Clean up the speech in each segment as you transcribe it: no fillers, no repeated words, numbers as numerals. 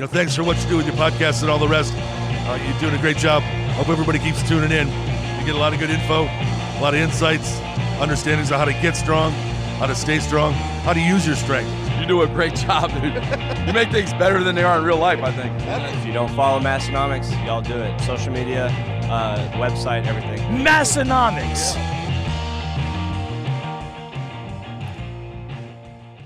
thanks for what you do with your podcast and all the rest. You're doing a great job. Hope everybody keeps tuning in. You get a lot of good info, a lot of insights, understandings of how to get strong, how to stay strong, how to use your strength. You do a great job, dude. You make things better than they are in real life, I think. If you don't follow Massenomics, y'all do it. Social media, website, everything. Massenomics.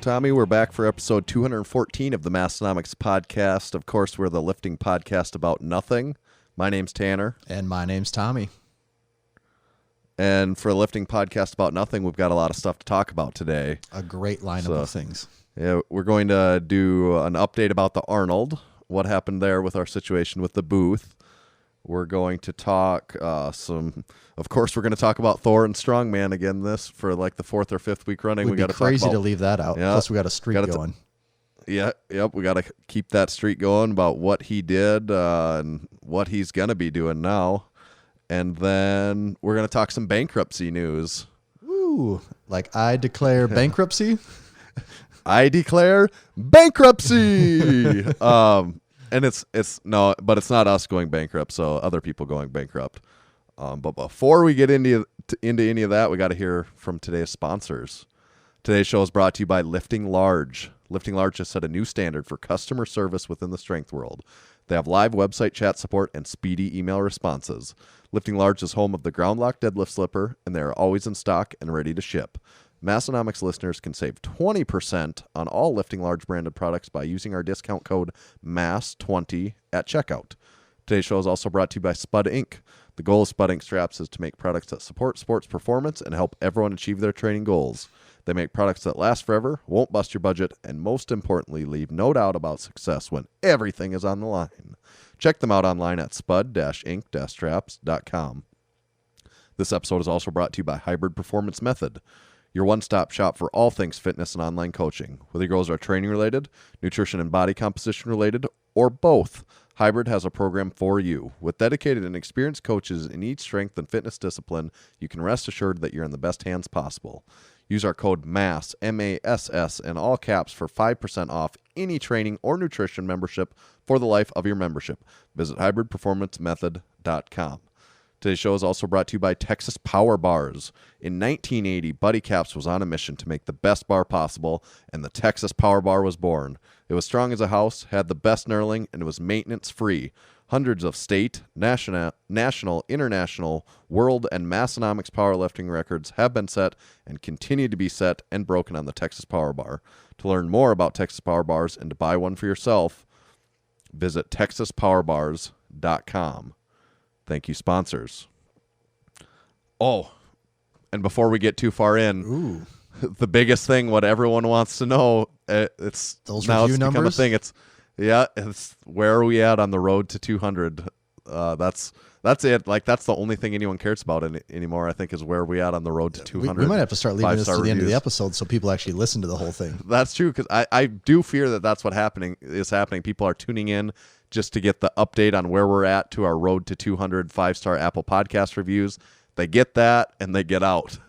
Tommy, we're back for episode 214 of the Massenomics podcast. Of course, we're the lifting podcast about nothing. My name's Tanner. And my name's Tommy. And for a lifting podcast about nothing, we've got a lot of stuff to talk about today. A great lineup of things. Yeah, we're going to do an update about the Arnold, what happened there with our situation with the booth. We're going to talk of course, we're going to talk about Thor and Strongman again this for like the 4th or 5th week running. It would be crazy to leave that out. Yeah, Plus, we got a streak going. We got to keep that streak going about what he did and what he's going to be doing now. And then we're going to talk some bankruptcy news. Ooh, like I declare bankruptcy? I declare bankruptcy! And it's not us going bankrupt, so other people going bankrupt. But before we get into any of that, we got to hear from today's sponsors. Today's show is brought to you by Lifting Large. Lifting Large has set a new standard for customer service within the strength world. They have live website chat support and speedy email responses. Lifting Large is home of the Ground Lock Deadlift Slipper, and they are always in stock and ready to ship. Massenomics listeners can save 20% on all Lifting Large branded products by using our discount code MASS20 at checkout. Today's show is also brought to you by Spud Inc. The goal of Spud Inc. straps is to make products that support sports performance and help everyone achieve their training goals. They make products that last forever, won't bust your budget, and most importantly, leave no doubt about success when everything is on the line. Check them out online at spud-inc-straps.com. This episode is also brought to you by Hybrid Performance Method, your one-stop shop for all things fitness and online coaching. Whether your goals are training-related, nutrition and body composition-related, or both, Hybrid has a program for you. With dedicated and experienced coaches in each strength and fitness discipline, you can rest assured that you're in the best hands possible. Use our code MASS, M-A-S-S, in all caps for 5% off any training or nutrition membership for the life of your membership. Visit hybridperformancemethod.com. Today's show is also brought to you by Texas Power Bars. In 1980, Buddy Caps was on a mission to make the best bar possible, and the Texas Power Bar was born. It was strong as a house, had the best knurling, and it was maintenance-free. Hundreds of state, national, international, world, and Massenomics powerlifting records have been set and continue to be set and broken on the Texas Power Bar. To learn more about Texas Power Bars and to buy one for yourself, visit texaspowerbars.com. Thank you, sponsors. Oh, and before we get too far in, the biggest thing, what everyone wants to know, it's those now review it's become numbers? a thing. It's where are we at on the road to 200? That's it. Like that's the only thing anyone cares about anymore. I think is where are we at on the road to 200. We might have to start leaving this to the reviews. end of the episode so people actually listen to the whole thing. That's true because I do fear that that's what is happening. People are tuning in just to get the update on where we're at to our road to 200 5-star Apple Podcast reviews. They get that and they get out.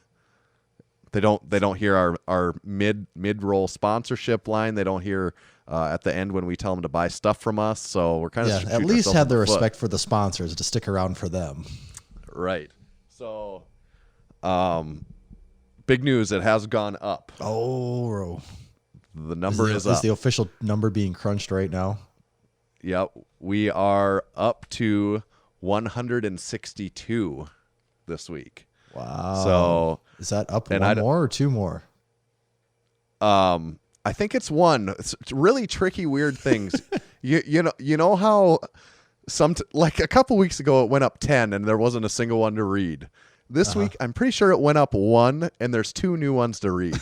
They don't hear our mid-roll sponsorship line. They don't hear at the end when we tell them to buy stuff from us. So we're kind of at least have the respect for the sponsors to stick around for them. Right. So, big news. It has gone up. Oh, the number is up. Is the official number being crunched right now? Yeah, we are up to 162 this week. Wow. So is that up one more or two more? I think it's one. It's really tricky, weird things. you know how like a couple weeks ago it went up 10 and there wasn't a single one to read. This week I'm pretty sure it went up 1 and there's 2 new ones to read.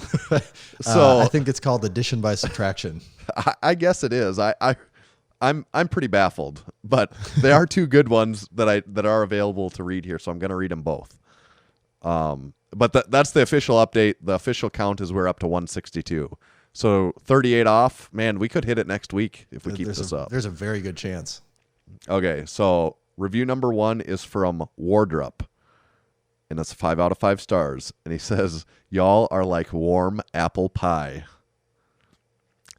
So I think it's called addition by subtraction. I guess it is. I'm pretty baffled, but there are 2 good ones that are available to read here, so I'm going to read them both. But that's the official update. The official count is we're up to 162. So 38 off. Man, we could hit it next week if we keep this up. There's a very good chance. Okay, so review number 1 is from Wardrup, and it's 5 out of 5 stars. And he says, "Y'all are like warm apple pie.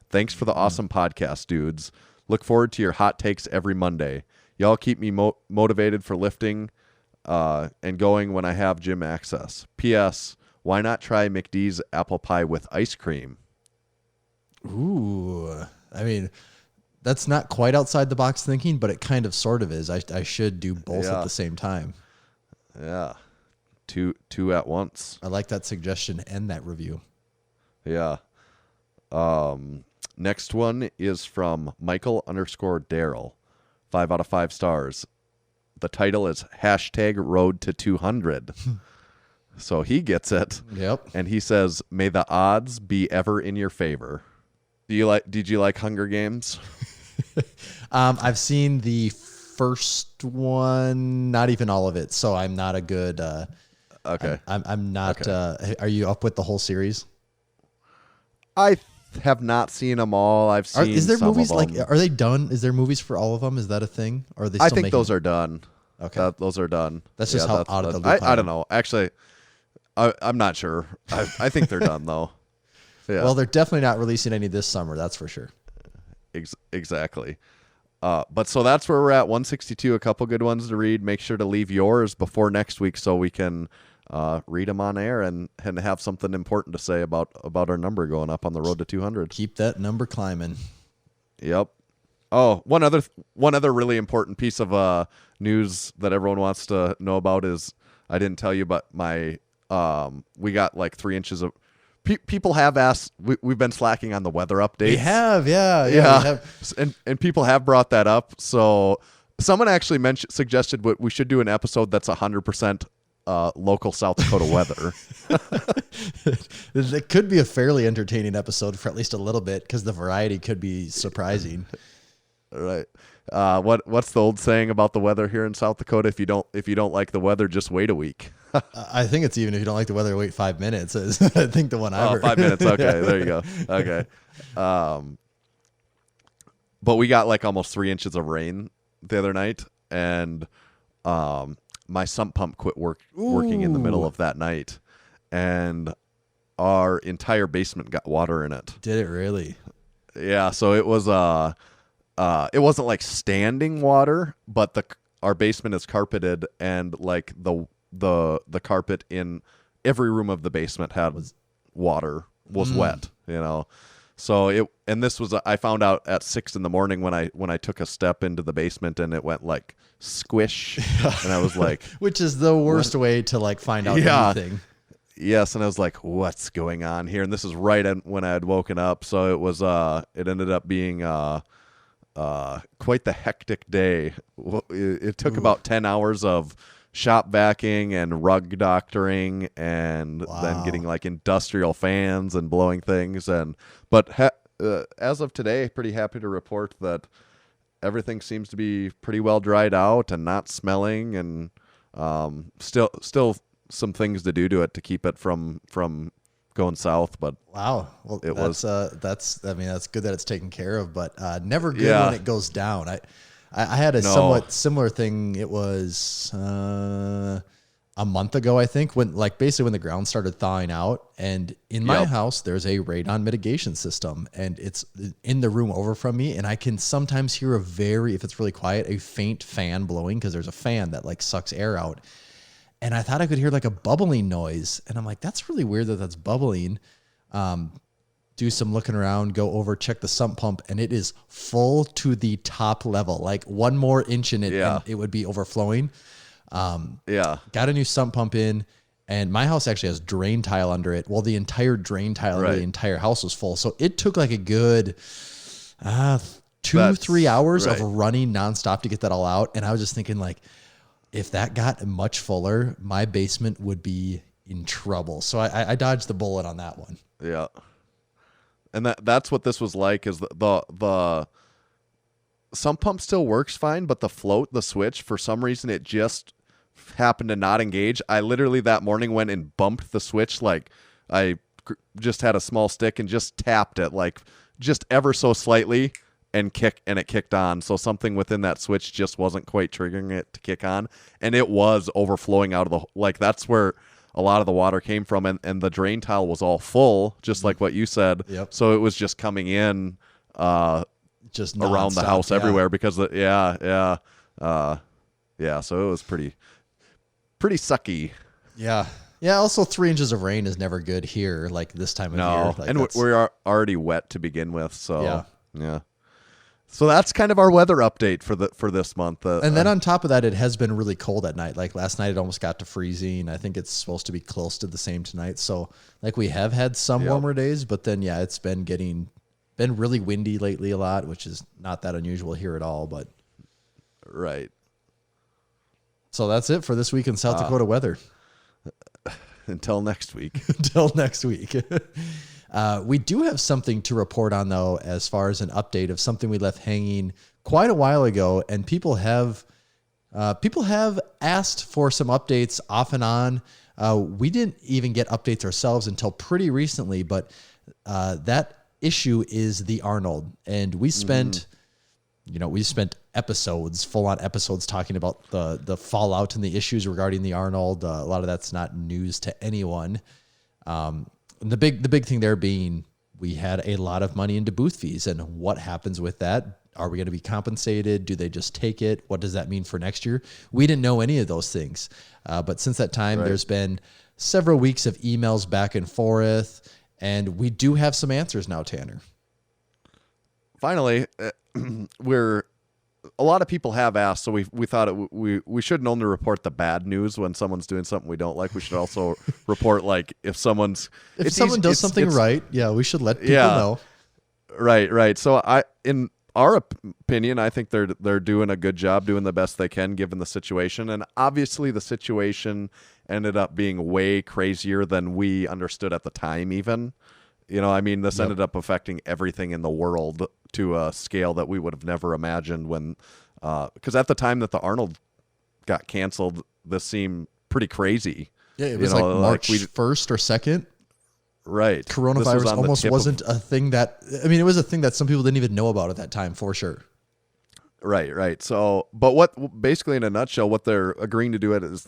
Thanks for the awesome podcast, dudes. Look forward to your hot takes every Monday. Y'all keep me motivated for lifting and going when I have gym access. P.S. Why not try McD's apple pie with ice cream? Ooh, I mean, that's not quite outside the box thinking, but it kind of sort of is. I should do both at the same time. Yeah. Two at once. I like that suggestion and that review. Yeah. Next one is from Michael_Daryl. 5 out of 5 stars. The title is #Road to 200. So he gets it. Yep. And he says, "May the odds be ever in your favor." Did you like Hunger Games? I've seen the first one, not even all of it. So I'm not a good, Okay. I'm not, are you up with the whole series? I have not seen them all. I've seen Is there some movies of them. like, are they done? Is there movies for all of them? Is that a thing? Or are they still I think making those are done. Okay. Those are done. That's just how out of the loop I don't know. Actually, I'm not sure. I think they're done, though. Yeah. Well, they're definitely not releasing any this summer. That's for sure. Exactly. But so that's where we're at, 162. A couple good ones to read. Make sure to leave yours before next week so we can read them on air and have something important to say about our number going up on the road to 200. Keep that number climbing. Yep. Oh, one other really important piece of news that everyone wants to know about is, I didn't tell you, but we got like 3 inches of. People have asked. We've been slacking on the weather updates. We have, yeah. Yeah. We have. And people have brought that up. So someone actually suggested we should do an episode that's 100% local South Dakota weather. It could be a fairly entertaining episode for at least a little bit because the variety could be surprising. Right. What's the old saying about the weather here in South Dakota? If you don't like the weather, just wait a week. I think it's even if you don't like the weather, wait 5 minutes. I think the one I heard. 5 minutes. Okay, there you go. Okay. But we got like almost 3 inches of rain the other night, and my sump pump quit working in the middle of that night, and our entire basement got water in it. Did it really? Yeah. So it was it wasn't like standing water, but our basement is carpeted, and like the carpet in every room of the basement was wet, So this was I found out at 6 a.m. when I took a step into the basement, and it went like squish, and I was like, which is the worst way to like find out anything. Yes, and I was like, what's going on here? And this is right when I had woken up, so it was it ended up being quite the hectic day. It took about 10 hours of shop vacuuming and rug doctoring, and then getting like industrial fans and blowing things. But as of today, pretty happy to report that everything seems to be pretty well dried out and not smelling, and still some things to do to it to keep it from going south. But wow, well, that's good that it's taken care of, but never good when it goes down. I had a somewhat similar thing. It was a month ago, I think, when the ground started thawing out, and in my house there's a radon mitigation system, and it's in the room over from me, and I can sometimes hear if it's really quiet, a faint fan blowing, because there's a fan that like sucks air out. And I thought I could hear like a bubbling noise, and I'm like, that's really weird that's bubbling. Do some looking around, go over, check the sump pump, and it is full to the top level. Like one more inch in it, and it would be overflowing. Got a new sump pump in, and my house actually has drain tile under it. Well, the entire drain tile under the entire house was full. So it took like a good 2-3 hours of running nonstop to get that all out. And I was just thinking, like, if that got much fuller, my basement would be in trouble. So I dodged the bullet on that one. Yeah. And that's what this was like, is the sump pump still works fine, but the switch, for some reason, it just happened to not engage. I literally that morning went and bumped the switch, like I just had a small stick and just tapped it, like just ever so slightly, and it kicked on. So something within that switch just wasn't quite triggering it to kick on, and it was overflowing out of that's where a lot of the water came from, and the drain tile was all full, just like what you said. Yep. So it was just coming in just around the nonstop, house yeah. everywhere because, everywhere because everywhere because so it was pretty sucky. Yeah. Yeah. Also, 3 inches of rain is never good here, like this time of year. Like and we're already wet to begin with. So yeah. So that's kind of our weather update for this month. And then on top of that, it has been really cold at night. Like last night, it almost got to freezing. I think it's supposed to be close to the same tonight. So like we have had some warmer days, but then it's been really windy lately a lot, which is not that unusual here at all. But right. So that's it for this week in South Dakota weather. Until next week. We do have something to report on, though, as far as an update of something we left hanging quite a while ago, and people have asked for some updates off and on. We didn't even get updates ourselves until pretty recently, but that issue is the Arnold, and we spent episodes, full-on episodes, talking about the fallout and the issues regarding the Arnold. A lot of that's not news to anyone. The big thing there being we had a lot of money into booth fees, and what happens with that? Are we going to be compensated? Do they just take it? What does that mean for next year? We didn't know any of those things. But since that time, there's been several weeks of emails back and forth, and we do have some answers now, Tanner. Finally, a lot of people have asked, so we thought we shouldn't only report the bad news when someone's doing something we don't like. We should also report like if someone does something right. Yeah, we should let people know. Right. So in our opinion, I think they're doing a good job, doing the best they can given the situation, and obviously the situation ended up being way crazier than we understood at the time. Even, this ended up affecting everything in the world to a scale that we would have never imagined when, because at the time that the Arnold got canceled, this seemed pretty crazy. Yeah, it was like March 1st or 2nd. Right. Coronavirus almost wasn't a thing that, it was a thing that some people didn't even know about at that time, for sure. Right. So, but basically in a nutshell, what they're agreeing to do, it's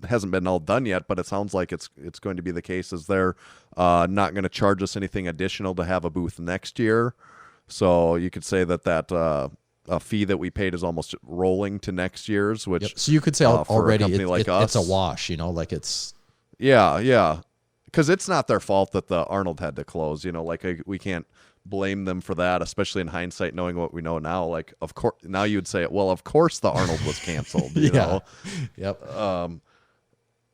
hasn't been all done yet, but it sounds like it's going to be the case, is they're not going to charge us anything additional to have a booth next year. So you could say that a fee that we paid is almost rolling to next year's, which so you could say already it's a wash, like it's because it's not their fault that the Arnold had to close. We can't blame them for that, especially in hindsight, knowing what we know now. Like, of course, now you'd say, well, of course the Arnold was canceled. You know? Yep.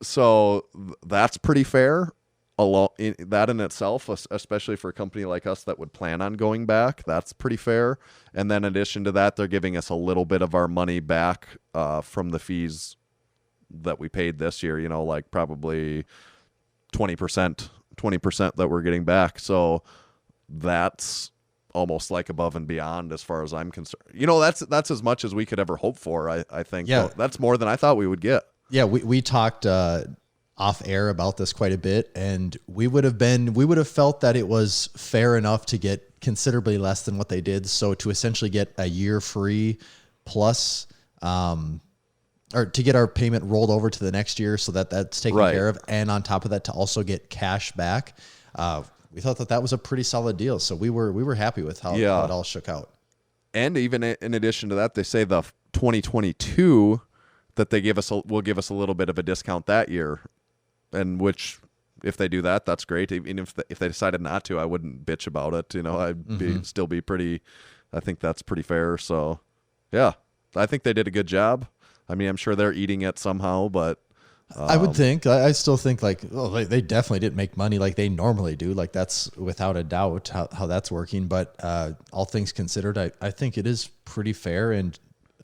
So that's pretty fair. That in itself, especially for a company like us that would plan on going back, that's pretty fair. And then in addition to that, they're giving us a little bit of our money back from the fees that we paid this year, like probably 20% that we're getting back. So that's almost like above and beyond as far as I'm concerned. That's as much as we could ever hope for, I think. Yeah. That's more than I thought we would get. Yeah, we talked off air about this quite a bit, and we would have felt that it was fair enough to get considerably less than what they did. So to essentially get a year free plus, or to get our payment rolled over to the next year, so that's taken care of, and on top of that to also get cash back, we thought that was a pretty solid deal. So we were happy with how it all shook out. And even in addition to that, they say the 2022 that they will give us a little bit of a discount that year, and which, if they do that, that's great. Even if they decided not to, I wouldn't bitch about it. I'd still be pretty. I think that's pretty fair. So, yeah, I think they did a good job. I'm sure they're eating it somehow, but I would think. I still think they definitely didn't make money like they normally do. Like that's without a doubt how that's working. But all things considered, I think it is pretty fair, and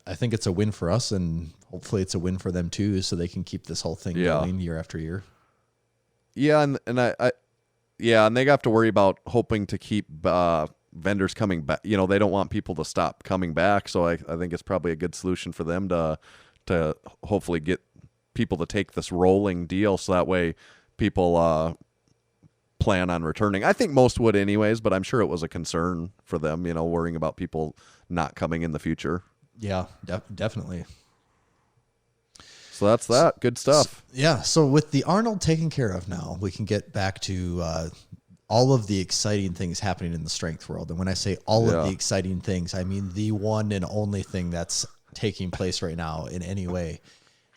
I think it's a win for us, and hopefully it's a win for them too, so they can keep this whole thing going year after year. Yeah, and and they have to worry about hoping to keep vendors coming back. They don't want people to stop coming back, so I think it's probably a good solution for them to hopefully get people to take this rolling deal, so that way people plan on returning. I think most would anyways, but I'm sure it was a concern for them, worrying about people not coming in the future. Yeah, definitely. So that's that. Good stuff. So with the Arnold taken care of now, we can get back to all of the exciting things happening in the strength world. And when I say all of the exciting things, I mean the one and only thing that's taking place right now in any way.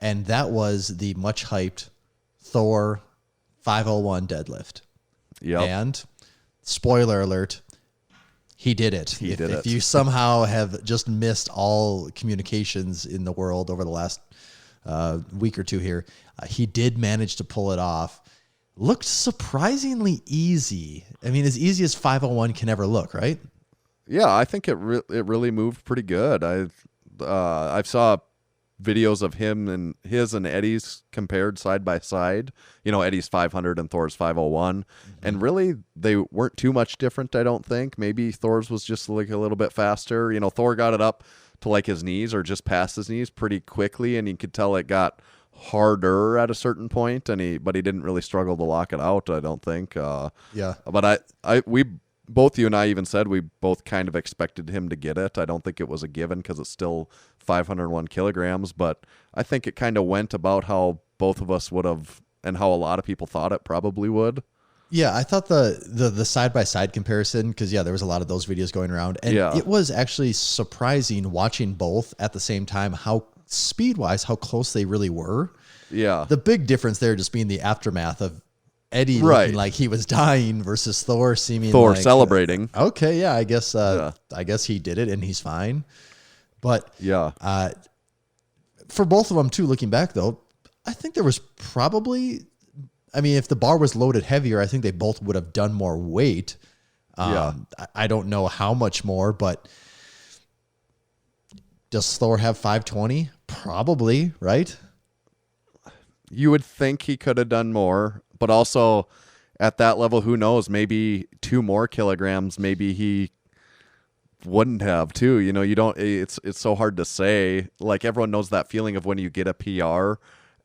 And that was the much hyped Thor 501 deadlift. Yep. And spoiler alert, he did it. If you somehow have just missed all communications in the world over the last week or two here, he did manage to pull it off. Looked surprisingly easy. I mean, as easy as 501 can ever look, right? Yeah, I think it really moved pretty good. I saw videos of him and his and Eddie's compared side by side. You know, Eddie's 500 and Thor's 501. And really, they weren't too much different, I don't think. Maybe Thor's was just like a little bit faster. You know, Thor got it up to like his knees or just past his knees pretty quickly, and you could tell it got harder at a certain point, but he didn't really struggle to lock it out, I don't think. But we both, you and I even said we both kind of expected him to get it. I don't think it was a given because it's still 501 kilograms, but I think it kind of went about how both of us would have and how a lot of people thought it probably would. Yeah, I thought the side-by-side comparison, because, there was a lot of those videos going around, and it was actually surprising watching both at the same time, how speed-wise, how close they really were. Yeah. The big difference there just being the aftermath of Eddie looking like he was dying versus Thor seeming like celebrating. Okay, I guess he did it and he's fine. But for both of them too, looking back though, I think there was probably, I mean, if the bar was loaded heavier, I think they both would have done more weight. I don't know how much more, but does Thor have 520? Probably, right? You would think he could have done more, but also at that level, who knows? Maybe 2 more kilograms, maybe he wouldn't have too. You know, you don't. It's so hard to say. Like, everyone knows that feeling of when you get a PR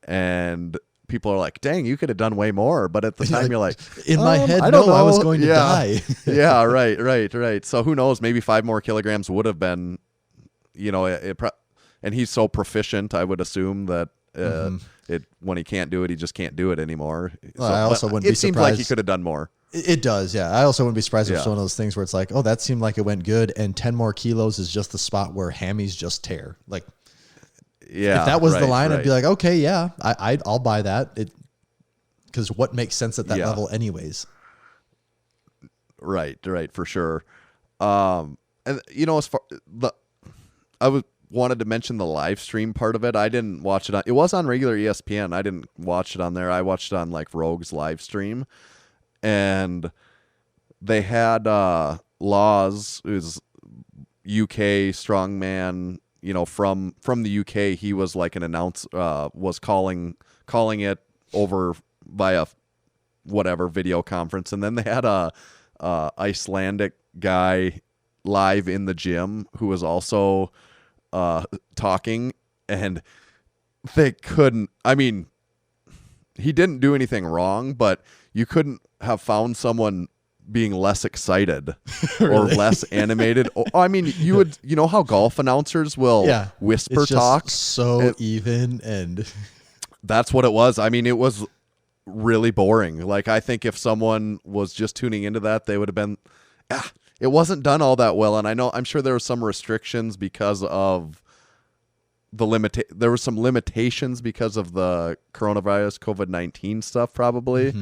and people are like, "Dang, you could have done way more." But at the time, you're like, in my head, I don't know. I was going to die. Yeah, right. So who knows? Maybe 5 more kilograms would have been, you know, and he's so proficient. I would assume that. When he can't do it, he just can't do it anymore. Well, I also wouldn't be surprised. It seems like he could have done more. It does, yeah. I also wouldn't be surprised if it's one of those things where it's like, oh, that seemed like it went good, and 10 more kilos is just the spot where hammies just tear. Like, if that was the line, I'd be like, okay, yeah, I'll buy that. Because what makes sense at that level, anyways? Right, for sure. And you know, as far wanted to mention the live stream part of it. I didn't watch it on. It was on regular ESPN. I didn't watch it on there. I watched it on like Rogue's live stream, and they had Laws, who's UK strongman. You know, from the UK. He was like an was calling it over via whatever video conference, and then they had a Icelandic guy live in the gym who was also talking, and they couldn't. I mean, he didn't do anything wrong, but you couldn't have found someone being less excited or less animated. I mean, you would, you know how golf announcers will whisper it's just talk, so even, and that's what it was. I mean, it was really boring. Like, I think if someone was just tuning into that, they would have been. It wasn't done all that well, and I'm sure there were some restrictions because of there were some limitations because of the coronavirus, COVID-19 stuff, probably.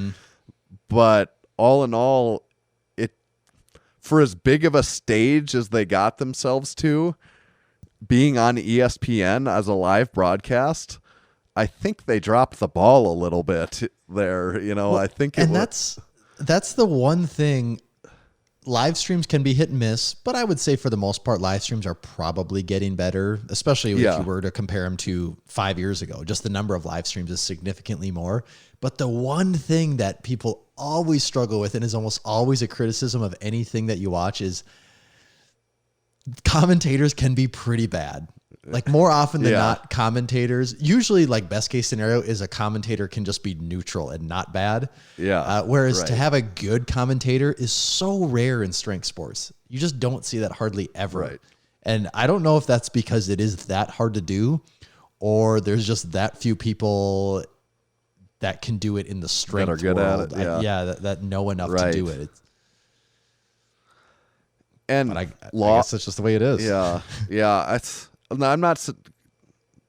But all in all, for as big of a stage as they got themselves to, being on ESPN as a live broadcast, I think they dropped the ball a little bit there. You know, I think that's the one thing. Live streams can be hit and miss, but I would say for the most part, live streams are probably getting better, especially if you were to compare them to 5 years ago. Just the number of live streams is significantly more. But the one thing that people always struggle with, and is almost always a criticism of anything that you watch, is commentators can be pretty bad. Like, more often than not, commentators, usually, like, best case scenario is a commentator can just be neutral and not bad. Whereas to have a good commentator is so rare in strength sports. You just don't see that hardly ever. And I don't know if that's because it is that hard to do, or there's just that few people that can do it in the strength That are good at world. it, yeah. That know enough to Right. do it. And But I guess that's just the way it is. yeah. I'm not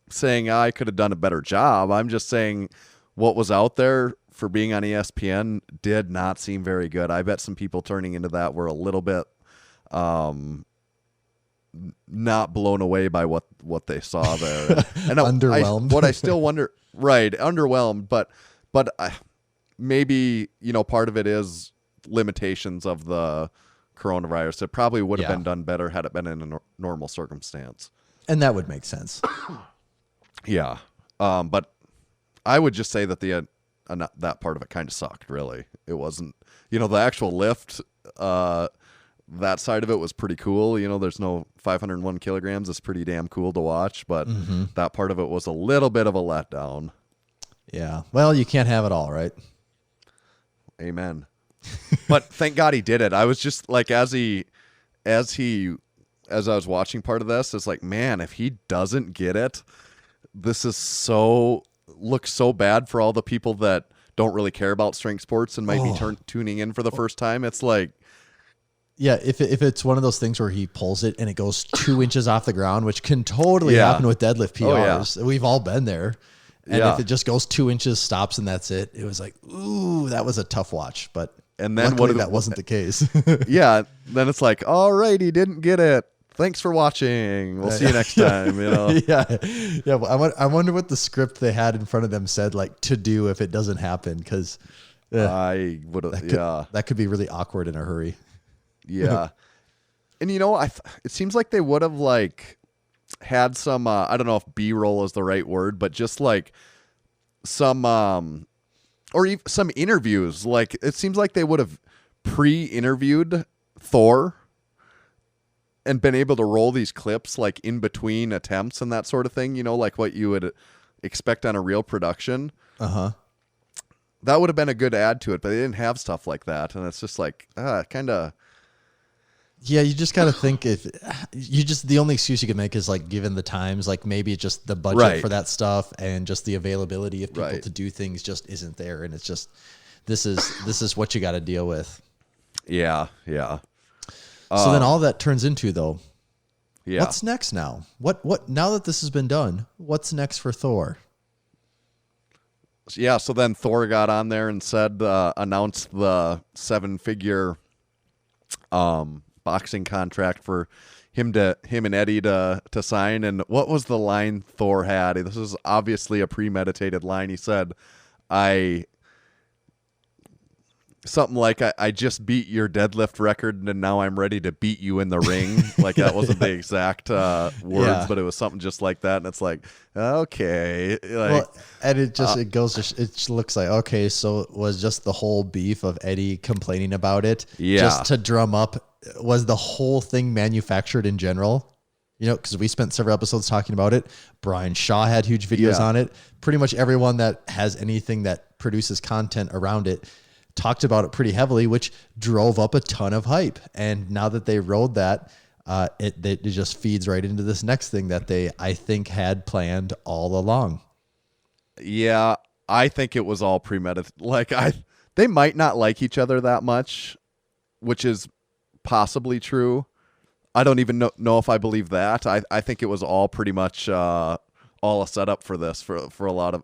saying I could have done a better job. I'm just saying what was out there for being on ESPN did not seem very good. I bet some people turning into that were a little bit not blown away by what they saw there. And Underwhelmed. What I still wonder, right, underwhelmed, but maybe, part of it is limitations of the coronavirus. It probably would have been done better had it been in a normal circumstance. And that would make sense. Yeah. But I would just say that that part of it kind of sucked, really. It wasn't, the actual lift, that side of it was pretty cool. There's no 501 kilograms. It's pretty damn cool to watch, but that part of it was a little bit of a letdown. Yeah. Well, you can't have it all, right? Amen. But thank God he did it. I was just like, as I was watching part of this, it's like, man, if he doesn't get it, this is looks so bad for all the people that don't really care about strength sports and might be tuning in for the first time. It's like, yeah, if it's one of those things where he pulls it and it goes 2 inches off the ground, which can totally happen with deadlift PRs. We've all been there. And if it just goes 2 inches, stops, and that's it, it was like, ooh, that was a tough watch. But and then luckily that wasn't the case. Yeah, then it's like, all right, he didn't get it. Thanks for watching. We'll see you next time. Yeah. But I wonder what the script they had in front of them said, like, to do if it doesn't happen, because I would have. That could be really awkward in a hurry. Yeah. And it seems like they would have had some I don't know if B-roll is the right word, but just like some or even some interviews. Like it seems like they would have pre-interviewed Thor and been able to roll these clips like in between attempts and that sort of thing, like what you would expect on a real production. That would have been a good add to it, but they didn't have stuff like that, and it's just like kind of. Yeah, you just got to think the only excuse you can make is like given the times, like maybe just the budget for that stuff and just the availability of people to do things just isn't there. And it's just, this is what you got to deal with. Yeah. Yeah. So then all that turns into though, yeah. What's next now? What, now that this has been done, what's next for Thor? Yeah. So then Thor got on there and said, announced the 7-figure, boxing contract for him and Eddie to sign. And what was the line Thor had? This is obviously a premeditated line. He said, something like, I just beat your deadlift record and now I'm ready to beat you in the ring. Like that wasn't the exact words, but it was something just like that. And it's like, okay. And it just, it looks like, okay, so it was just the whole beef of Eddie complaining about it just to drum up. Was the whole thing manufactured in general? Because we spent several episodes talking about it. Brian Shaw had huge videos on it. Pretty much everyone that has anything that produces content around it talked about it pretty heavily, which drove up a ton of hype. And now that they rode that, it just feeds right into this next thing that they, I think, had planned all along. Yeah, I think it was all premeditated. They might not like each other that much, which is possibly true. I don't even know if I believe that. I think it was all pretty much all a setup for this. For a lot of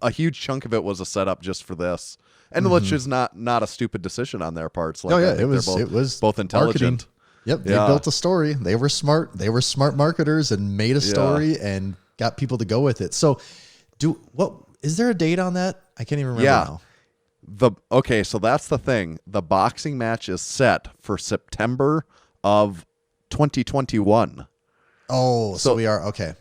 a huge chunk of it was a setup just for this, and which is not a stupid decision on their parts. It was both intelligent. Marketing. Yep, they built a story. They were smart. They were smart marketers and made a story and got people to go with it. So, is there a date on that? I can't even remember now. So that's the thing. The boxing match is set for September of 2021. Oh, so we are okay.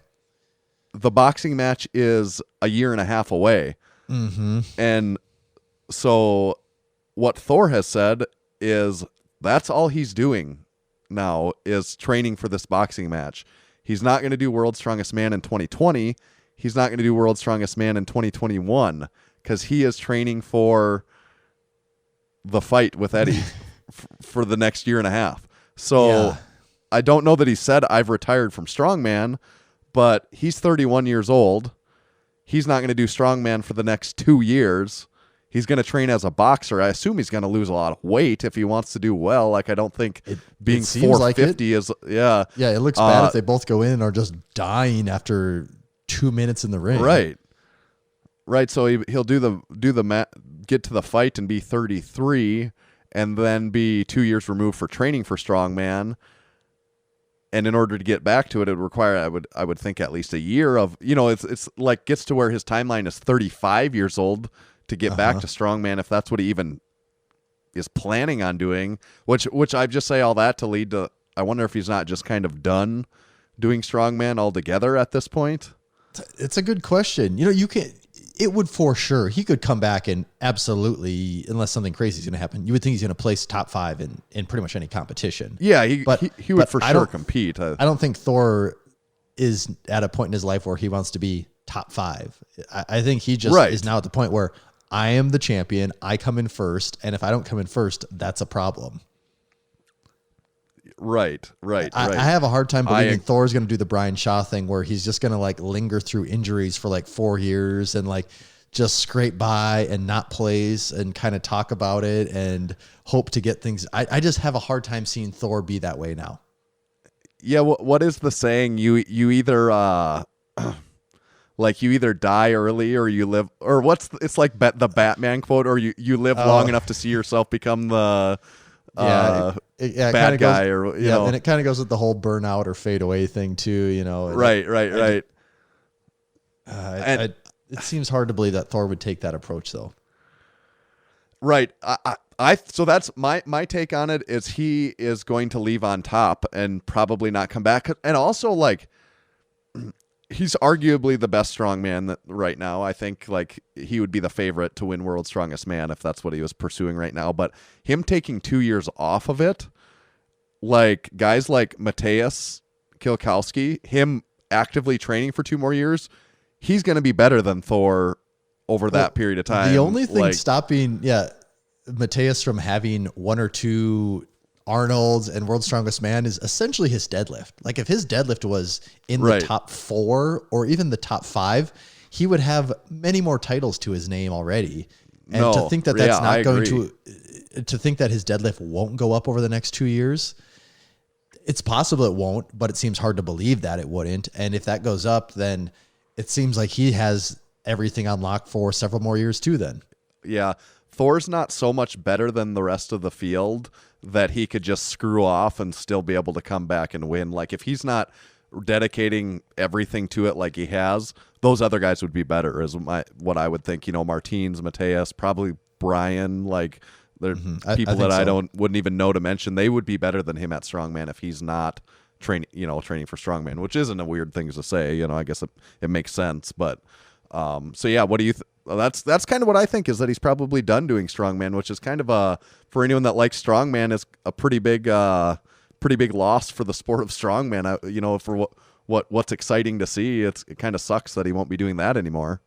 The boxing match is a year and a half away. Mm-hmm. And so what Thor has said is that's all he's doing now is training for this boxing match. He's not going to do World's Strongest Man in 2020. He's not going to do World's Strongest Man in 2021 because he is training for the fight with Eddie for the next year and a half. So I don't know that he said I've retired from Strongman, but he's 31 years old. he's not going to do strongman for the next 2 years. He's going to train as a boxer. I assume he's going to lose a lot of weight if he wants to do well. Like, I don't think being 450 is, Yeah, it looks bad if they both go in and are just dying after 2 minutes in the ring. Right. So he'll get to the fight and be 33 and then be 2 years removed for training for strongman. And in order to get back to it, it would require, I would think, at least a year of, it's like gets to where his timeline is 35 years old to get back to strongman, if that's what he even is planning on doing, which I just say all that to lead to, I wonder if he's not just kind of done doing strongman altogether at this point. It's a good question. It would for sure. He could come back and absolutely, unless something crazy is going to happen, you would think he's going to place top 5 in pretty much any competition. Yeah, he would for sure compete. I don't think Thor is at a point in his life where he wants to be top 5. I think he just is now at the point where I am the champion. I come in first. And if I don't come in first, that's a problem. Right. I have a hard time believing Thor's going to do the Brian Shaw thing where he's just going to like linger through injuries for like 4 years and like just scrape by and not place and kind of talk about it and hope to get things. I just have a hard time seeing Thor be that way now. Yeah. What is the saying? You either, like you either die early or you live, or it's like the Batman quote, or you live long enough to see yourself become the bad guy, or you know. And it kind of goes with the whole burnout or fade away thing too, Right. It seems hard to believe that Thor would take that approach though. Right. So that's my take on it is he is going to leave on top and probably not come back. And also like, he's arguably the best strongman right now. I think like he would be the favorite to win World's Strongest Man if that's what he was pursuing right now. But him taking 2 years off of it, like guys like Mateusz Kielkowski, him actively training for 2 more years, he's going to be better than Thor over that period of time. The only thing stopping Mateusz from having 1 or 2 Arnold's and World's Strongest Man is essentially his deadlift. Like if his deadlift was in the top 4 or even the top 5, he would have many more titles to his name already. And to think that that's not going to think that his deadlift won't go up over the next 2 years, it's possible it won't, but it seems hard to believe that it wouldn't. And if that goes up, then it seems like he has everything unlocked for several more years too then. Yeah. Thor's not so much better than the rest of the field that he could just screw off and still be able to come back and win. Like if he's not dedicating everything to it like he has, those other guys would be better is what I would think. Martins, Mateusz, probably Brian, like they're people that I wouldn't even know to mention. They would be better than him at strongman if he's not training for strongman, which isn't a weird thing to say. I guess it makes sense. But so yeah, what do you that's kind of what I think is that he's probably done doing strongman, which is kind of for anyone that likes strongman is a pretty big loss for the sport of strongman. For what's exciting to see, it kind of sucks that he won't be doing that anymore.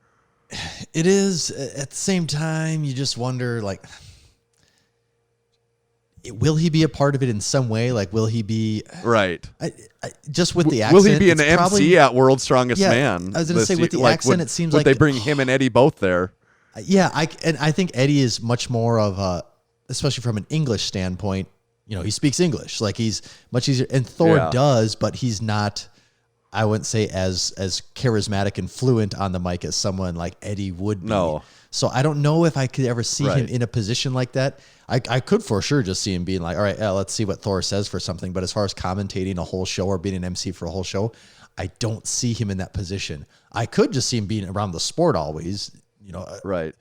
It is. At the same time, you just wonder, like, will he be a part of it in some way? Like, will he be right? Just with the accent, will he be an MC at World's Strongest Man? I was going to say with the accent, it seems like they bring him and Eddie both there. Yeah, I think Eddie is much more of especially from an English standpoint. He speaks English, like he's much easier, and Thor does, but he's not. I wouldn't say as charismatic and fluent on the mic as someone like Eddie would be. No. So I don't know if I could ever see him in a position like that. I could for sure just see him being like, all right, let's see what Thor says for something. But as far as commentating a whole show or being an MC for a whole show, I don't see him in that position. I could just see him being around the sport always, right.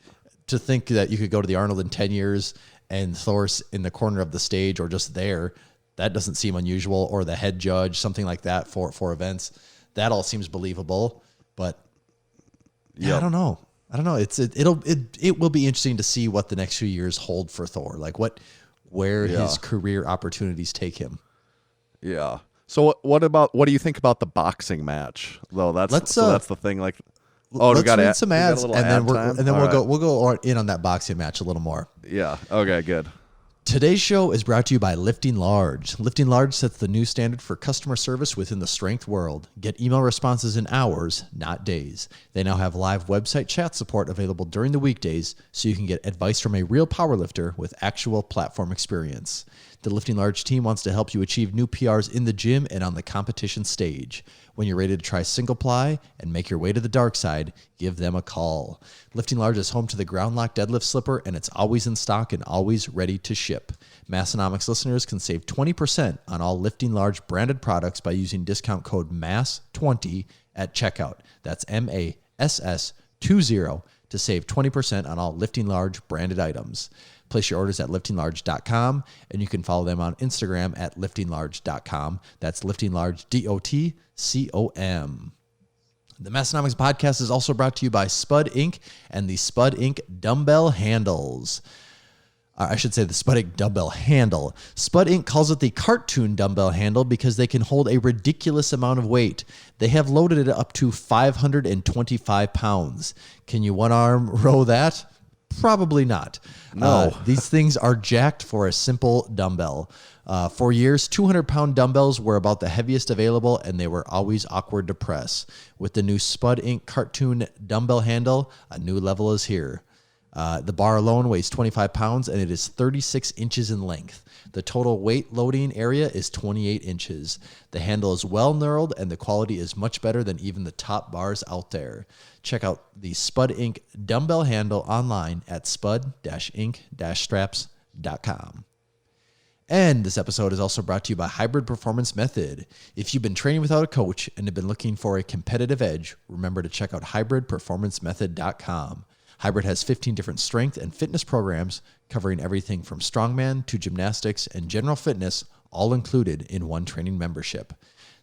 To think that you could go to the Arnold in 10 years and Thor's in the corner of the stage or just there, that doesn't seem unusual, or the head judge, something like that for events. That all seems believable, but I don't know. It will be interesting to see what the next few years hold for Thor. Like where his career opportunities take him. Yeah. So what do you think about the boxing match? Though that's the thing. Like, let's read some ads, and then we'll go in on that boxing match a little more. Yeah. Okay. Good. Today's show is brought to you by Lifting Large. Lifting Large sets the new standard for customer service within the strength world. Get email responses in hours, not days. They now have live website chat support available during the weekdays, so you can get advice from a real powerlifter with actual platform experience. The Lifting Large team wants to help you achieve new PRs in the gym and on the competition stage. When you're ready to try single ply and make your way to the dark side, give them a call. Lifting Large is home to the ground lock deadlift slipper, and it's always in stock and always ready to ship. Massenomics listeners can save 20% on all Lifting Large branded products by using discount code MASS20 at checkout. That's MASS20 to save 20% on all Lifting Large branded items. Place your orders at liftinglarge.com, and you can follow them on Instagram at liftinglarge.com. That's liftinglarge.com. The Massenomics podcast is also brought to you by Spud Inc. and the Spud Inc. dumbbell handles. I should say the Spud Inc. dumbbell handle. Spud Inc. calls it the cartoon dumbbell handle because they can hold a ridiculous amount of weight. They have loaded it up to 525 pounds. Can you one-arm row that? Probably not. No. These things are jacked for a simple dumbbell. For years, 200-pound dumbbells were about the heaviest available, and they were always awkward to press. With the new Spud Inc. cartoon dumbbell handle, a new level is here. The bar alone weighs 25 pounds, and it is 36 inches in length. The total weight loading area is 28 inches. The handle is well knurled, and the quality is much better than even the top bars out there. Check out the Spud Inc. dumbbell handle online at spud-inc-straps.com. And this episode is also brought to you by Hybrid Performance Method. If you've been training without a coach and have been looking for a competitive edge, remember to check out hybridperformancemethod.com. Hybrid has 15 different strength and fitness programs covering everything from strongman to gymnastics and general fitness, all included in one training membership.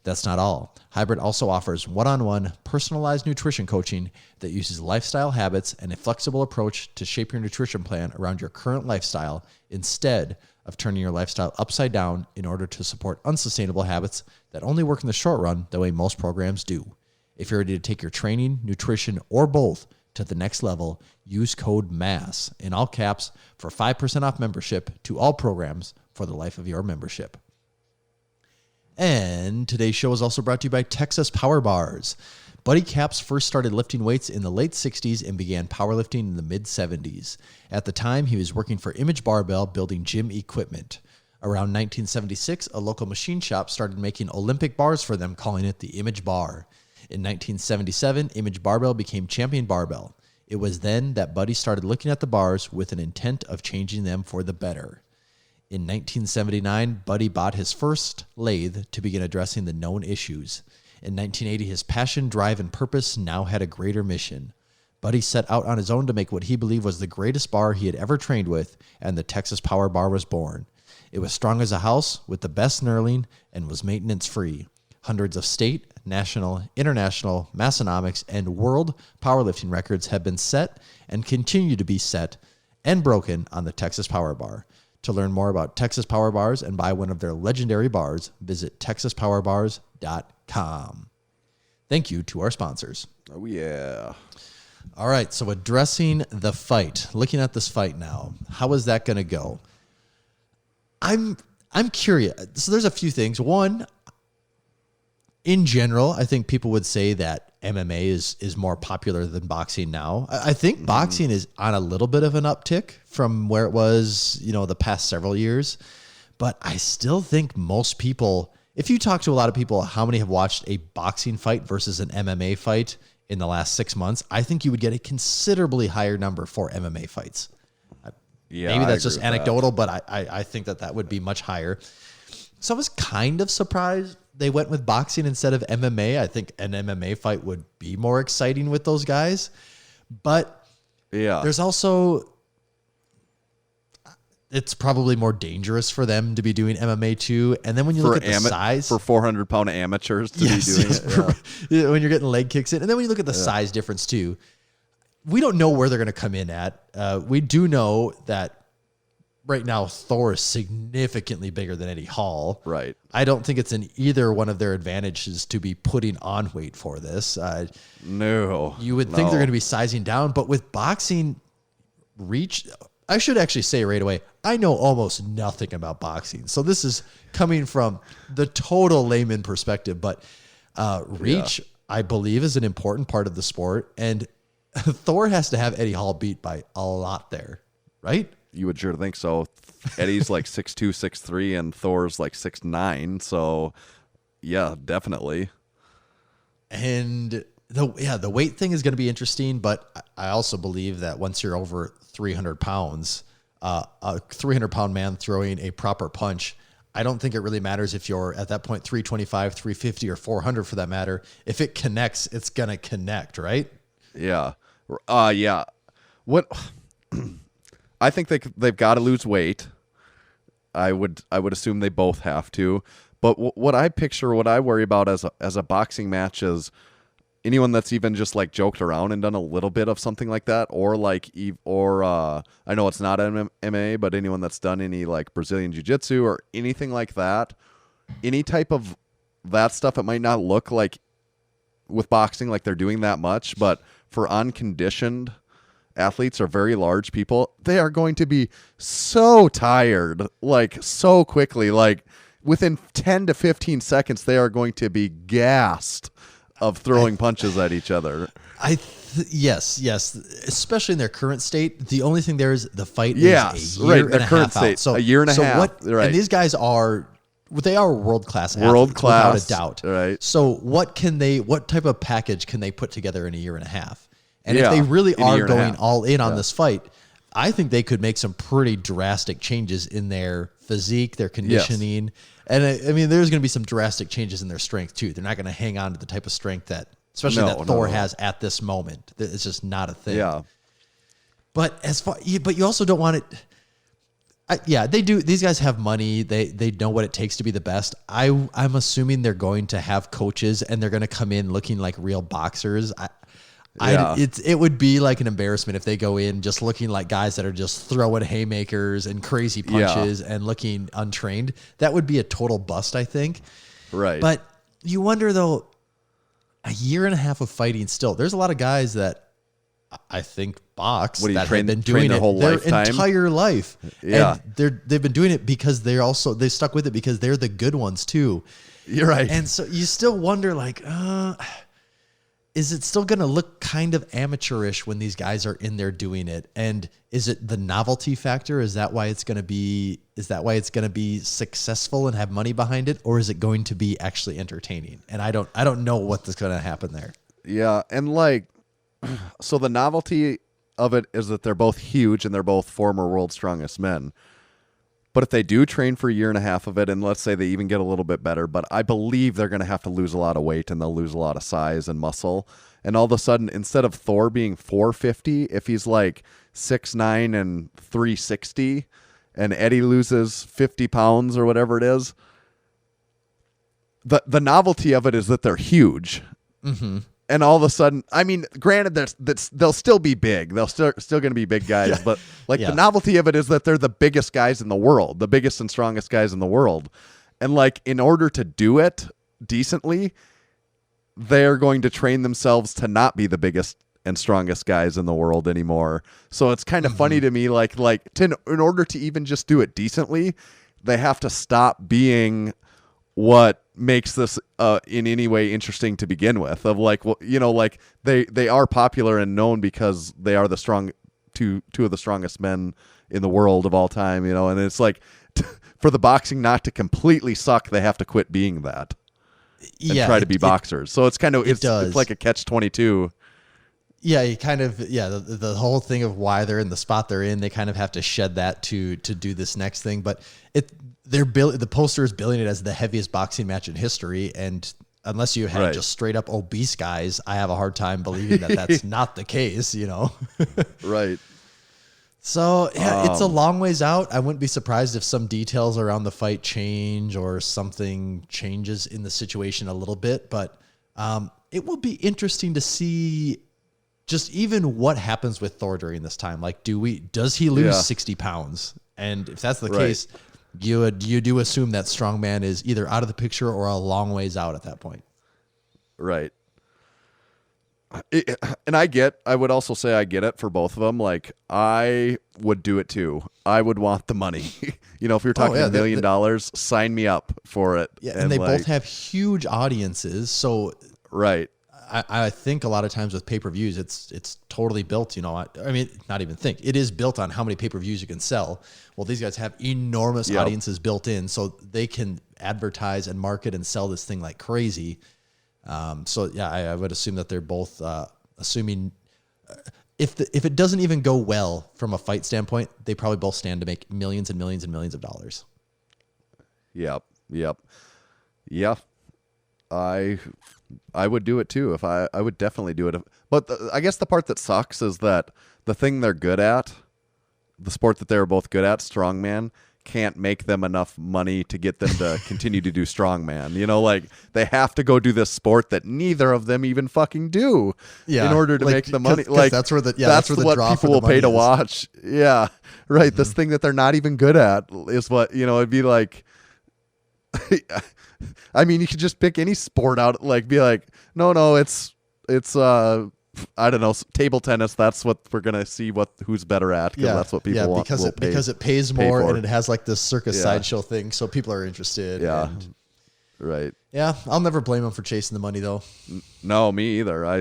That's not all. Hybrid also offers one-on-one personalized nutrition coaching that uses lifestyle habits and a flexible approach to shape your nutrition plan around your current lifestyle instead of turning your lifestyle upside down in order to support unsustainable habits that only work in the short run the way most programs do. If you're ready to take your training, nutrition, or both to the next level, use code MASS in all caps for 5% off membership to all programs for the life of your membership. And today's show is also brought to you by Texas Power Bars. Buddy Capps first started lifting weights in the late 60s and began powerlifting in the mid 70s. At the time, he was working for Image Barbell building gym equipment. Around 1976, a local machine shop started making Olympic bars for them, calling it the Image Bar. In 1977, Image Barbell became Champion Barbell. It was then that Buddy started looking at the bars with an intent of changing them for the better. In 1979, Buddy bought his first lathe to begin addressing the known issues. In 1980, his passion, drive, and purpose now had a greater mission. Buddy set out on his own to make what he believed was the greatest bar he had ever trained with, and the Texas Power Bar was born. It was strong as a house, with the best knurling, and was maintenance-free. Hundreds of state, national, international, Massenomics, and world powerlifting records have been set and continue to be set and broken on the Texas Power Bar. To learn more about Texas Power Bars and buy one of their legendary bars, visit texaspowerbars.com. Thank you to our sponsors. Oh, yeah. All right, so addressing the fight. Looking at this fight now, how is that going to go? I'm curious. So there's a few things. One, in general, I think people would say that MMA is more popular than boxing now. I think boxing is on a little bit of an uptick from where it was, the past several years. But I still think most people, if you talk to a lot of people, how many have watched a boxing fight versus an MMA fight in the last 6 months, I think you would get a considerably higher number for MMA fights. Yeah, maybe that's just anecdotal, but I think that would be much higher. So I was kind of surprised they went with boxing instead of MMA. I think an MMA fight would be more exciting with those guys. But there's also, it's probably more dangerous for them to be doing MMA too. And then when you look at the size. For 400-pound amateurs to be doing it. When you're getting leg kicks in. And then when you look at the size difference too, we don't know where they're going to come in at. We do know that right now, Thor is significantly bigger than Eddie Hall. Right. I don't think it's in either one of their advantages to be putting on weight for this. No. You would think they're going to be sizing down, but with boxing reach, I should actually say right away, I know almost nothing about boxing. So this is coming from the total layman perspective. But reach, I believe, is an important part of the sport. And Thor has to have Eddie Hall beat by a lot there, right? You would sure think so. Eddie's like 6'2", 6'3", and Thor's like 6'9". So, yeah, definitely. And the weight thing is going to be interesting, but I also believe that once you're over 300 pounds, a 300-pound man throwing a proper punch, I don't think it really matters if you're at that point 325, 350, or 400 for that matter. If it connects, it's going to connect, right? Yeah. Yeah. What I think they've got to lose weight. I would assume they both have to. But what I worry about as a boxing match is anyone that's even just like joked around and done a little bit of something like that, or I know it's not MMA, but anyone that's done any like Brazilian jiu-jitsu or anything like that, any type of that stuff, it might not look like with boxing like they're doing that much, but for unconditioned athletes or very large people, they are going to be so tired, like so quickly, like within 10 to 15 seconds, they are going to be gassed of throwing punches at each other. Yes, especially in their current state. The only thing there is the fight is a right, year and their a current half state, out. So a year and a half. Right. And these guys are world-class athletes, without a doubt. Right. So what type of package can they put together in a year and a half? And if they really are going all in on this fight, I think they could make some pretty drastic changes in their physique, their conditioning. Yes. And I mean, there's going to be some drastic changes in their strength too. They're not going to hang on to the type of strength that, especially Thor has at this moment. It's just not a thing. Yeah. But but you also don't want it. They do. These guys have money. They know what it takes to be the best. I'm assuming they're going to have coaches and they're going to come in looking like real boxers. It would be like an embarrassment if they go in just looking like guys that are just throwing haymakers and crazy punches and looking untrained. That would be a total bust, I think. Right. But you wonder though, a year and a half of fighting still, there's a lot of guys that I think box that have been doing their whole lifetime? Entire life. Yeah. And they've been doing it because they stuck with it because they're the good ones too. You're right. And so you still wonder like, is it still going to look kind of amateurish when these guys are in there doing it? And is it the novelty factor? Is that why it's going to be successful and have money behind it? Or is it going to be actually entertaining? And I don't know what's going to happen there. Yeah. And like, so the novelty of it is that they're both huge and they're both former world's strongest men. But if they do train for a year and a half of it, and let's say they even get a little bit better, but I believe they're going to have to lose a lot of weight and they'll lose a lot of size and muscle. And all of a sudden, instead of Thor being 450, if he's like 6'9" and 360, and Eddie loses 50 pounds or whatever it is, the novelty of it is that they're huge. Mm-hmm. And all of a sudden, I mean, granted, they'll still be big. They'll still going to be big guys. But the novelty of it is that they're the biggest guys in the world, the biggest and strongest guys in the world. And like, in order to do it decently, they're going to train themselves to not be the biggest and strongest guys in the world anymore. So it's kind of funny to me, in order to even just do it decently, they have to stop being what makes this in any way interesting to begin with, of like, well, you know, like they are popular and known because they are two of the strongest men in the world of all time, you know, and it's like for the boxing not to completely suck, they have to quit being that and try to be boxers. So it's kind of it's like a catch-22. Yeah, you kind of the whole thing of why they're in the spot they're in, they kind of have to shed that to do this next thing. But the poster is billing it as the heaviest boxing match in history, and unless you had just straight up obese guys, I have a hard time believing that that's not the case, you know. Right. So it's a long ways out. I wouldn't be surprised if some details around the fight change or something changes in the situation a little bit, but it will be interesting to see just even what happens with Thor during this time. Like, does he lose 60 pounds? And if that's the case, you do assume that Strongman is either out of the picture or a long ways out at that point. Right. And I would also say I get it for both of them. Like, I would do it too. I would want the money. If you're talking $1 million, sign me up for it. Yeah, and they both have huge audiences. So right. I think a lot of times with pay-per-views, it's totally built, I mean, not even think. It is built on how many pay-per-views you can sell. Well, these guys have enormous audiences built in, so they can advertise and market and sell this thing like crazy. I would assume that they're both assuming if it doesn't even go well from a fight standpoint, they probably both stand to make millions and millions and millions of dollars. Yep. Yeah. I would do it too. I would definitely do it. But I guess the part that sucks is that the thing they're good at, the sport that they were both good at, strongman, can't make them enough money to get them to continue to do strongman. They have to go do this sport that neither of them even fucking do in order to make the money. That's where that's what people will pay to watch. Yeah, right. Mm-hmm. This thing that they're not even good at is what, it'd be like. I mean, you could just pick any sport out, be like, no, it's I don't know, table tennis. That's what we're gonna see who's better at. That's what people want. Because it pays more and it has like this circus sideshow thing, so people are interested. Yeah, right. Yeah, I'll never blame them for chasing the money though. No, me either. I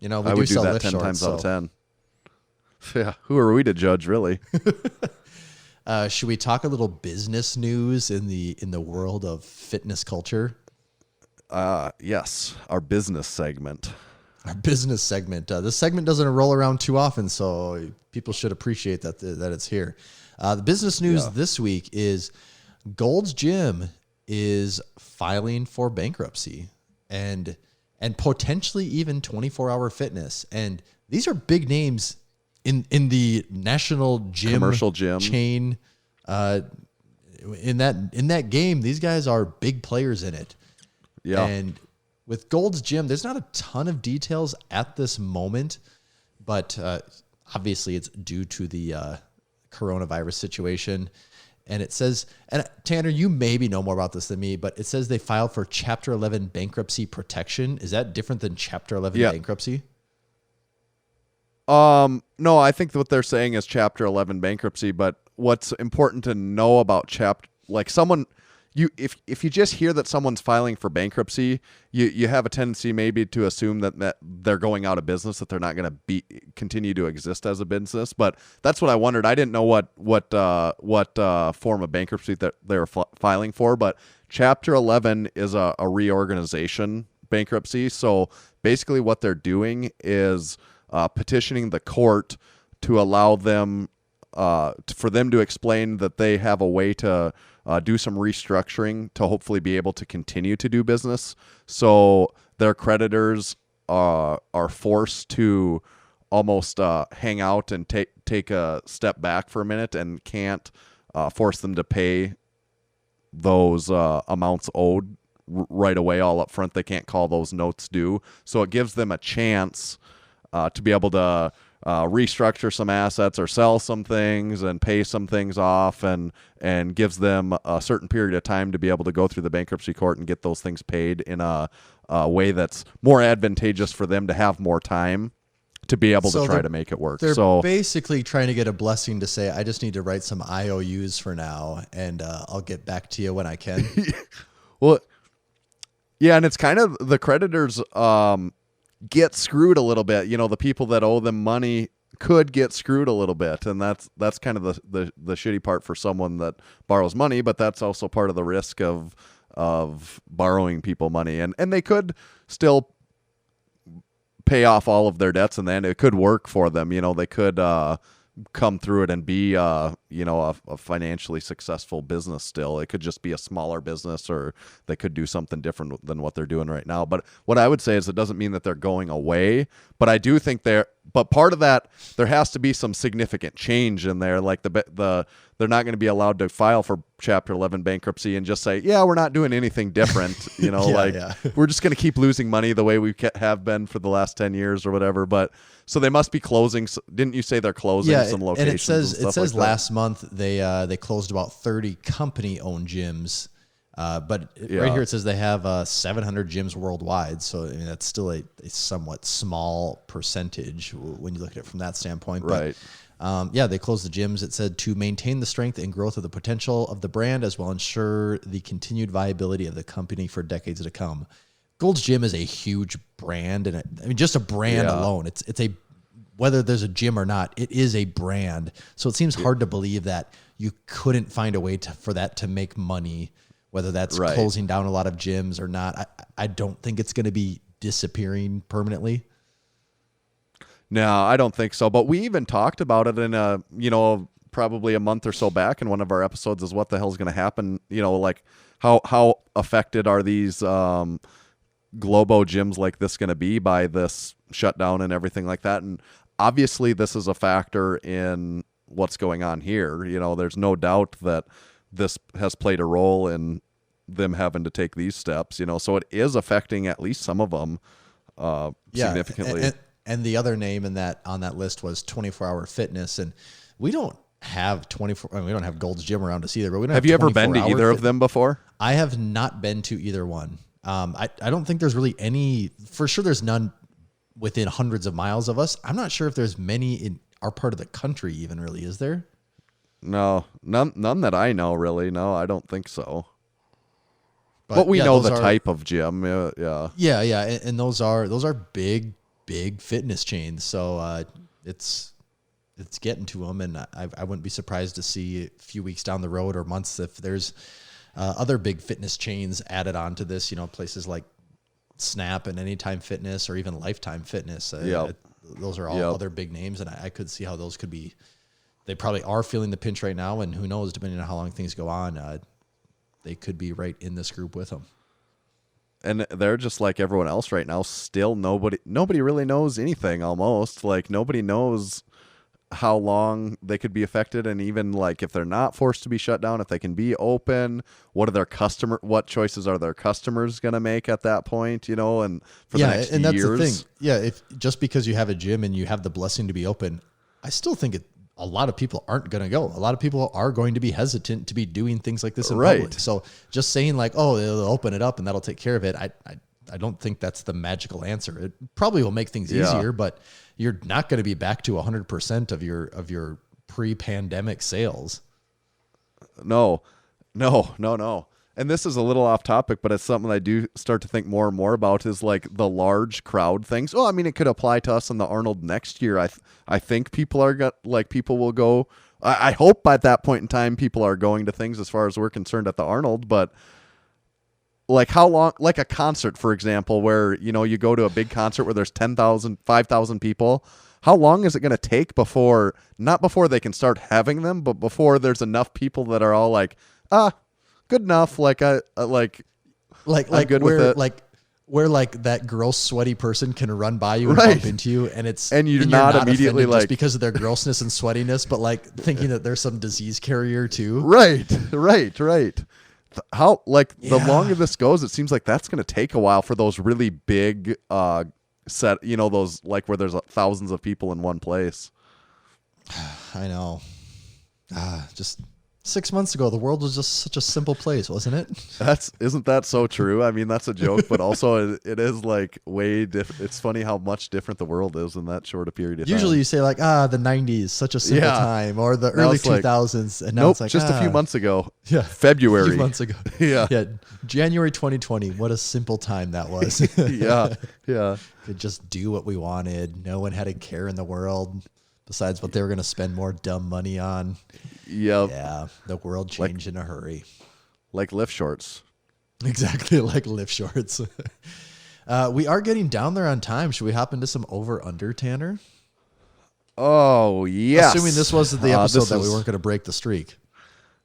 would do that 10 times out of 10. Yeah, who are we to judge, really? Should we talk a little business news in the world of fitness culture? Yes, our business segment. Our business segment. This segment doesn't roll around too often, so people should appreciate that it's here. The business news this week is Gold's Gym is filing for bankruptcy and potentially even 24-hour fitness. And these are big names in the national gym commercial gym chain. In that game, these guys are big players in it. Yeah. And with Gold's Gym, there's not a ton of details at this moment, but obviously it's due to the coronavirus situation. And it says, and Tanner, you maybe know more about this than me, but it says they filed for Chapter 11 bankruptcy protection. Is that different than Chapter 11 bankruptcy? No, I think what they're saying is Chapter 11 bankruptcy, but what's important to know about if you just hear that someone's filing for bankruptcy, you have a tendency maybe to assume that they're going out of business, that they're not going to continue to exist as a business. But that's what I wondered. I didn't know what form of bankruptcy that they were filing for. But Chapter 11 is a reorganization bankruptcy. So basically, what they're doing is petitioning the court to allow them for them to explain that they have a way to do some restructuring to hopefully be able to continue to do business. So their creditors are forced to almost hang out and take a step back for a minute and can't force them to pay those amounts owed right away all up front. They can't call those notes due. So it gives them a chance to be able to restructure some assets or sell some things and pay some things off, and gives them a certain period of time to be able to go through the bankruptcy court and get those things paid in a way that's more advantageous for them to have more time to be able to try to make it work. They're basically trying to get a blessing to say, I just need to write some IOUs for now, and I'll get back to you when I can. Well, yeah, and it's kind of the creditors get screwed a little bit. The people that owe them money could get screwed a little bit, and that's kind of the shitty part for someone that borrows money. But that's also part of the risk of borrowing people money, and they could still pay off all of their debts, and then it could work for them. They could come through it and be a financially successful business still. It could just be a smaller business, or they could do something different than what they're doing right now. But what I would say is it doesn't mean that they're going away, but I do think but part of that, there has to be some significant change in there. Like they're not going to be allowed to file for Chapter 11 bankruptcy and just say, yeah, we're not doing anything different. We're just going to keep losing money the way we have been for the last 10 years or whatever. But so they must be closing. Didn't you say they're closing some locations? And it says last month they closed about 30 company-owned gyms. But right here it says they have 700 gyms worldwide. So I mean, that's still a somewhat small percentage when you look at it from that standpoint. Right. But they closed the gyms. It said to maintain the strength and growth of the potential of the brand, as well ensure the continued viability of the company for decades to come. Gold's Gym is a huge brand, and I mean, just a brand alone. It's a, whether there's a gym or not, it is a brand. So it seems hard to believe that you couldn't find a way for that to make money, whether that's closing down a lot of gyms or not. I don't think it's going to be disappearing permanently. No, I don't think so. But we even talked about it in probably a month or so back in one of our episodes, is what the hell's going to happen. Like how affected are these Globo gyms like this going to be by this shutdown and everything like that? And obviously this is a factor in what's going on here. There's no doubt that this has played a role in them having to take these steps, so it is affecting at least some of them significantly. And the other name on that list was 24 Hour Fitness. And we don't have 24, we don't have Gold's Gym around us either, but we don't have you ever been to either of them before? I have not been to either one. I don't think there's really any, for sure there's none within hundreds of miles of us. I'm not sure if there's many in our part of the country even, really, is there? No, none that I know, really. No, I don't think so. But we know the type of gym. Yeah. And those are big fitness chains. So it's getting to them, and I wouldn't be surprised to see a few weeks down the road or months if there's other big fitness chains added onto this. Places like Snap and Anytime Fitness, or even Lifetime Fitness. Those are all other big names, and I could see how those could be. They probably are feeling the pinch right now, and who knows, depending on how long things go on, they could be right in this group with them. And they're just like everyone else right now. Still, nobody really knows anything. Almost like nobody knows how long they could be affected, and even like if they're not forced to be shut down, if they can be open, what choices are their customers going to make at that point? And for the next and that's years. the thing. Yeah, if just because you have a gym and you have the blessing to be open, I still think a lot of people aren't going to go. A lot of people are going to be hesitant to be doing things like this in public. So just saying like, oh, they'll open it up and that'll take care of it, I don't think that's the magical answer. It probably will make things easier, but you're not going to be back to 100% of your pre-pandemic sales. No. And this is a little off topic, but it's something I do start to think more and more about, is like the large crowd things. Oh, I mean, it could apply to us in the Arnold next year. I think people will go. I hope by that point in time, people are going to things as far as we're concerned at the Arnold, but like how long, like a concert, for example, where, you go to a big concert where there's 10,000, 5,000 people. How long is it going to take not before they can start having them, but before there's enough people that are all like, good enough. I'm good with it. Where like that gross sweaty person can run by you and bump into you, and you're not immediately like, just because of their grossness and sweatiness, but like thinking that there's some disease carrier too. Right. How the longer this goes, it seems like that's going to take a while for those really big set. Those like where there's thousands of people in one place. I know. Just 6 months ago, the world was just such a simple place, wasn't it? Isn't that so true? I mean, that's a joke, but also it is like way different. It's funny how much different the world is in that short a period of time. Usually you say like, the 90s, such a simple time, or the early 2000s. And now it's like, just a few months ago. Yeah. February. A few months ago. Yeah. January 2020. What a simple time that was. Yeah. Could just do what we wanted. No one had a care in the world besides what they were going to spend more dumb money on. Yep. Yeah, the world changed in a hurry. Like lift shorts. Exactly, like lift shorts. We are getting down there on time. Should we hop into some over-under, Tanner? Oh, yes. Assuming this was the episode that we weren't going to break the streak.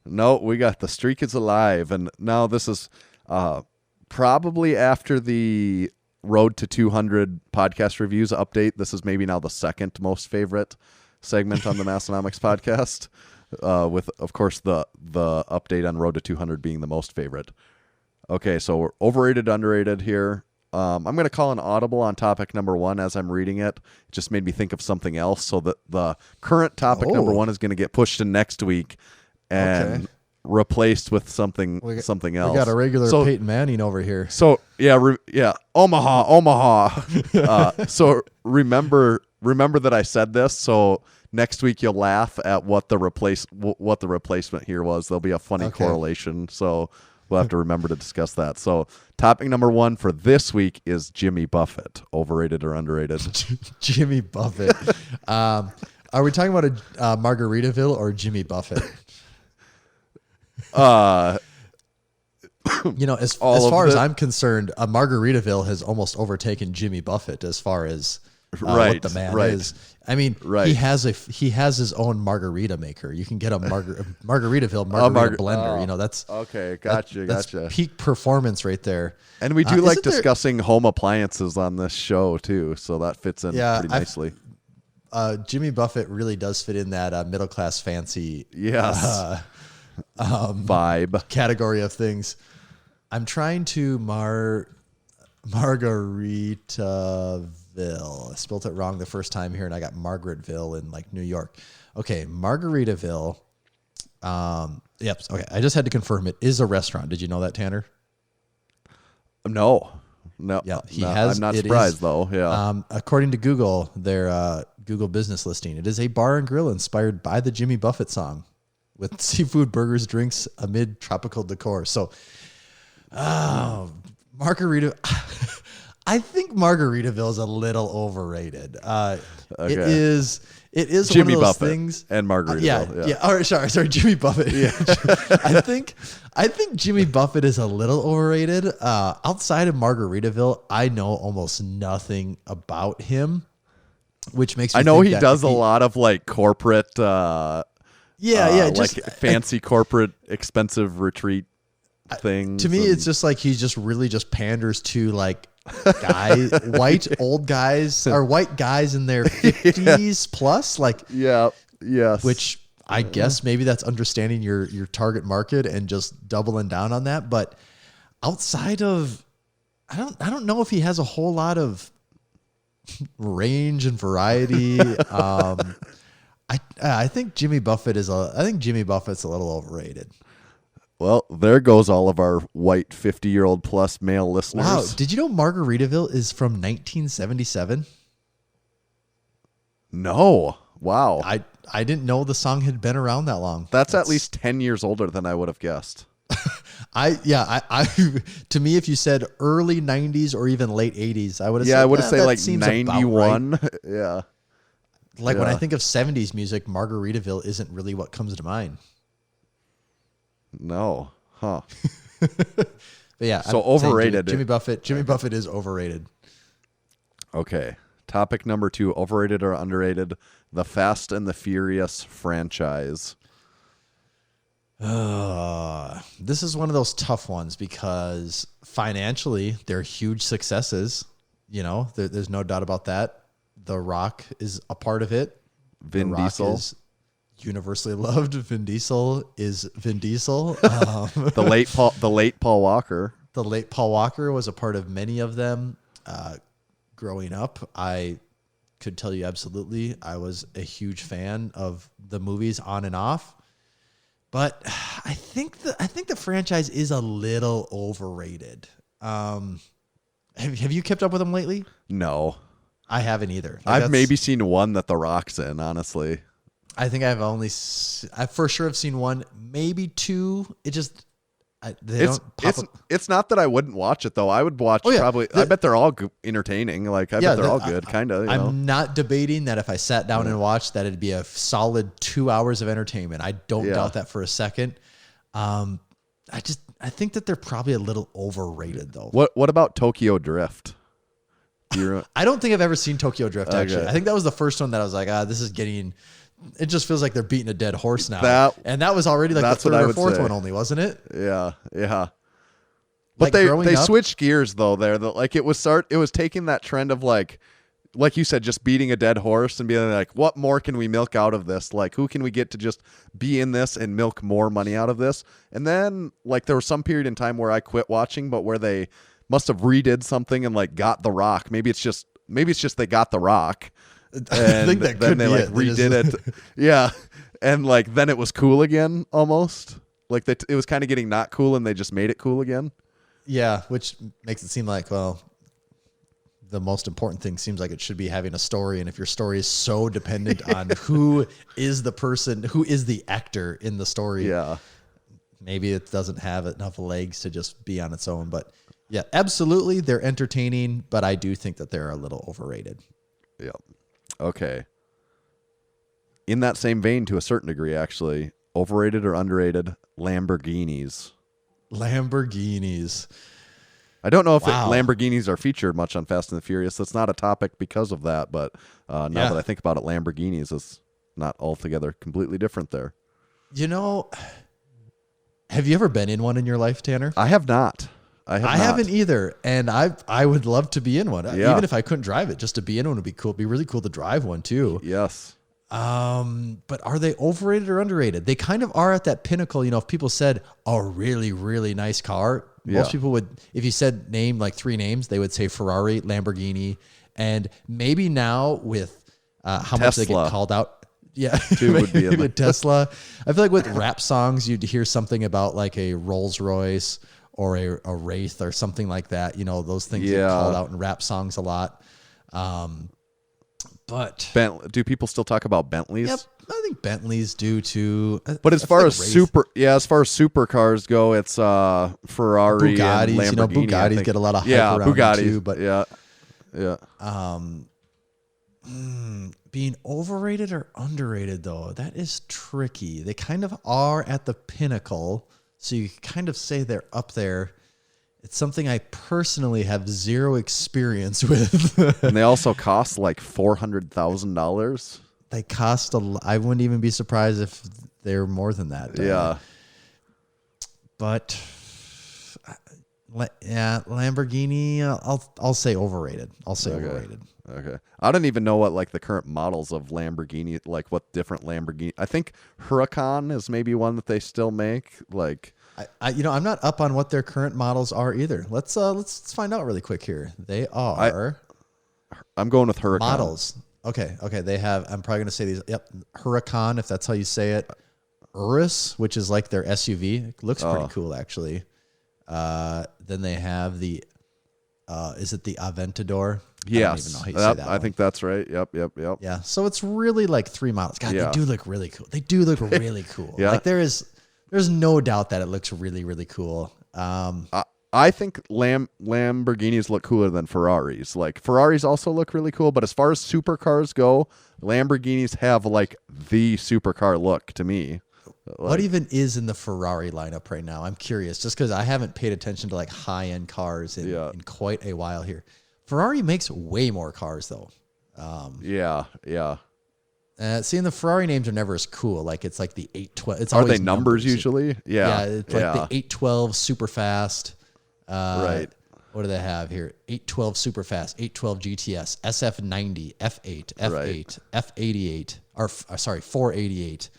No, we got the streak is alive. And now this is probably after the Road to 200 podcast reviews update. This is maybe now the second most favorite segment on the Massenomics podcast. With, of course, the update on Road to 200 being the most favorite. Okay, so we're overrated, underrated here. I'm going to call an audible on topic number 1 as I'm reading it. It just made me think of something else, so that the current topic number 1 is going to get pushed to next week. And replaced with something else. We got a regular Peyton Manning over here. So Omaha. So remember that I said this. So next week you'll laugh at what the replacement here was. There'll be a funny correlation. So we'll have to remember to discuss that. So topic number 1 for this week is Jimmy Buffett, overrated or underrated? Jimmy Buffett. Are we talking about a Margaritaville or Jimmy Buffett? As far as I'm concerned, a Margaritaville has almost overtaken Jimmy Buffett as far as what the man is. I mean, he has his own margarita maker. You can get a Margaritaville margarita blender. That's okay. Gotcha. That's peak performance right there. And we do like discussing home appliances on this show too, so that fits in pretty nicely. Jimmy Buffett really does fit in that middle class fancy vibe category of things. I'm trying to Margaritaville. I spelled it wrong the first time here, and I got Margaretville in like New York. Okay, Margaritaville. Yep. Okay, I just had to confirm it is a restaurant. Did you know that, Tanner? No. Yeah, I'm not surprised though. Yeah. According to Google, their Google business listing, it is a bar and grill inspired by the Jimmy Buffett song, with seafood, burgers, drinks amid tropical decor. So, Margarita. I think Margaritaville is a little overrated. It is Jimmy one of those Buffett things. And Margaritaville. Yeah. All right, sorry, Jimmy Buffett. Yeah. I think Jimmy Buffett is a little overrated. Outside of Margaritaville, I know almost nothing about him, which makes me I know think he does a lot of like corporate just like fancy corporate expensive retreat things. To me, it's just like he just really just panders to like white guys in their 50s plus, like which I guess maybe that's understanding your target market and just doubling down on that. But outside of, I don't know if he has a whole lot of range and variety. I think Jimmy Buffett's a little overrated. Well, there goes all of our white 50-year-old plus male listeners. Wow. Did you know Margaritaville is from 1977? No. Wow. I didn't know the song had been around that long. That's at least 10 years older than I would have guessed. To me, if you said early 90s or even late 80s, I would have said, I would have said like seems 91. Right. Yeah. Like when I think of 70s music, Margaritaville isn't really what comes to mind. No. Huh. But yeah. So overrated. Jimmy Buffett is overrated. Okay. Topic number 2, overrated or underrated, the Fast and the Furious franchise. This is one of those tough ones because financially they're huge successes. There's no doubt about that. The Rock is a part of it. Vin Diesel is universally loved. Vin Diesel is Vin Diesel. The late Paul Walker. The late Paul Walker was a part of many of them. Growing up, I could tell you absolutely I was a huge fan of the movies on and off. But I think the franchise is a little overrated. Have you kept up with them lately? No. I haven't either. I've maybe seen one that The Rock's in, honestly. I think I for sure have seen one, maybe two. It just it's not that I wouldn't watch it though. I would watch probably. I bet they're all entertaining. Like I bet they're all good, kind of. I'm not debating that if I sat down and watched, that it'd be a solid 2 hours of entertainment. I don't doubt that for a second. I think that they're probably a little overrated though. What about Tokyo Drift? I don't think I've ever seen Tokyo Drift actually. I think that was the first one that I was like, this is getting. It just feels like they're beating a dead horse now. And that was already like the third or fourth one only, wasn't it? Yeah. But they switched gears though there. Like it was taking that trend of like you said, just beating a dead horse and being like, what more can we milk out of this? Like who can we get to just be in this and milk more money out of this? And then like there was some period in time where I quit watching, but where they must have redid something and like got The Rock. Maybe it's just they got The Rock. And I think that then could they be like redid it. Yeah. And like then it was cool again almost. Like it was kind of getting not cool, and they just made it cool again. Yeah, which makes it seem like, well, the most important thing seems like it should be having a story. And if your story is so dependent on who is the person, who is the actor in the story, maybe it doesn't have enough legs to just be on its own. But yeah, absolutely, they're entertaining, but I do think that they're a little overrated. Yeah. Okay. In that same vein, to a certain degree, actually, overrated or underrated, Lamborghinis. I don't know if Lamborghinis are featured much on Fast and the Furious. That's not a topic because of that, but now that I think about it, Lamborghinis is not altogether completely different there. You know, have you ever been in one in your life, Tanner? I have not. I haven't either, and I would love to be in one. Yeah. Even if I couldn't drive it, just to be in one would be cool. It'd be really cool to drive one too. Yes. But are they overrated or underrated? They kind of are at that pinnacle. You know, if people said a really, really nice car, most people would, if you said name like 3 names, they would say Ferrari, Lamborghini, and maybe now with how much they get called out. Yeah, would be with Tesla. I feel like with rap songs, you'd hear something about like a Rolls Royce or a Wraith or something like that. You know, those things get called out in rap songs a lot. But do people still talk about Bentleys? Yep, I think Bentleys do too. But as far as supercars go, it's Ferrari, Bugattis. And Lamborghini. You know, Bugattis get a lot of hype around Bugattis them too. But being overrated or underrated though, that is tricky. They kind of are at the pinnacle, so you kind of say they're up there. It's something I personally have zero experience with. And they also cost like $400,000. They cost I wouldn't even be surprised if they're more than that. Yeah. But Lamborghini, I'll say overrated. Overrated. Okay. I don't even know what like the current models of Lamborghini, like what different Lamborghini. I think Huracan is maybe one that they still make. Like I'm not up on what their current models are either. Let's find out really quick here. They are. I'm going with Huracan models. Okay. They have. I'm probably going to say these. Yep, Huracan, if that's how you say it. Urus, which is like their SUV, it looks pretty cool actually. Then they have the. Is it the Aventador? Yes. I don't even know how you say that. I think that's right. Yep. Yeah. So it's really like 3 models. God, they do look really cool. Yeah. Like there's no doubt that it looks really, really cool. I think Lamborghinis look cooler than Ferraris. Like Ferraris also look really cool, but as far as supercars go, Lamborghinis have like the supercar look to me. What even is in the Ferrari lineup right now? I'm curious, just because I haven't paid attention to like high-end cars in quite a while here. Ferrari makes way more cars though. Yeah. Seeing the Ferrari names are never as cool. Like it's like the 812. It's are they numbers usually? Yeah. It's like the 812 super fast. Right. What do they have here? 812 super fast, 812 GTS, SF90, F8, F8, F88, or sorry, 488.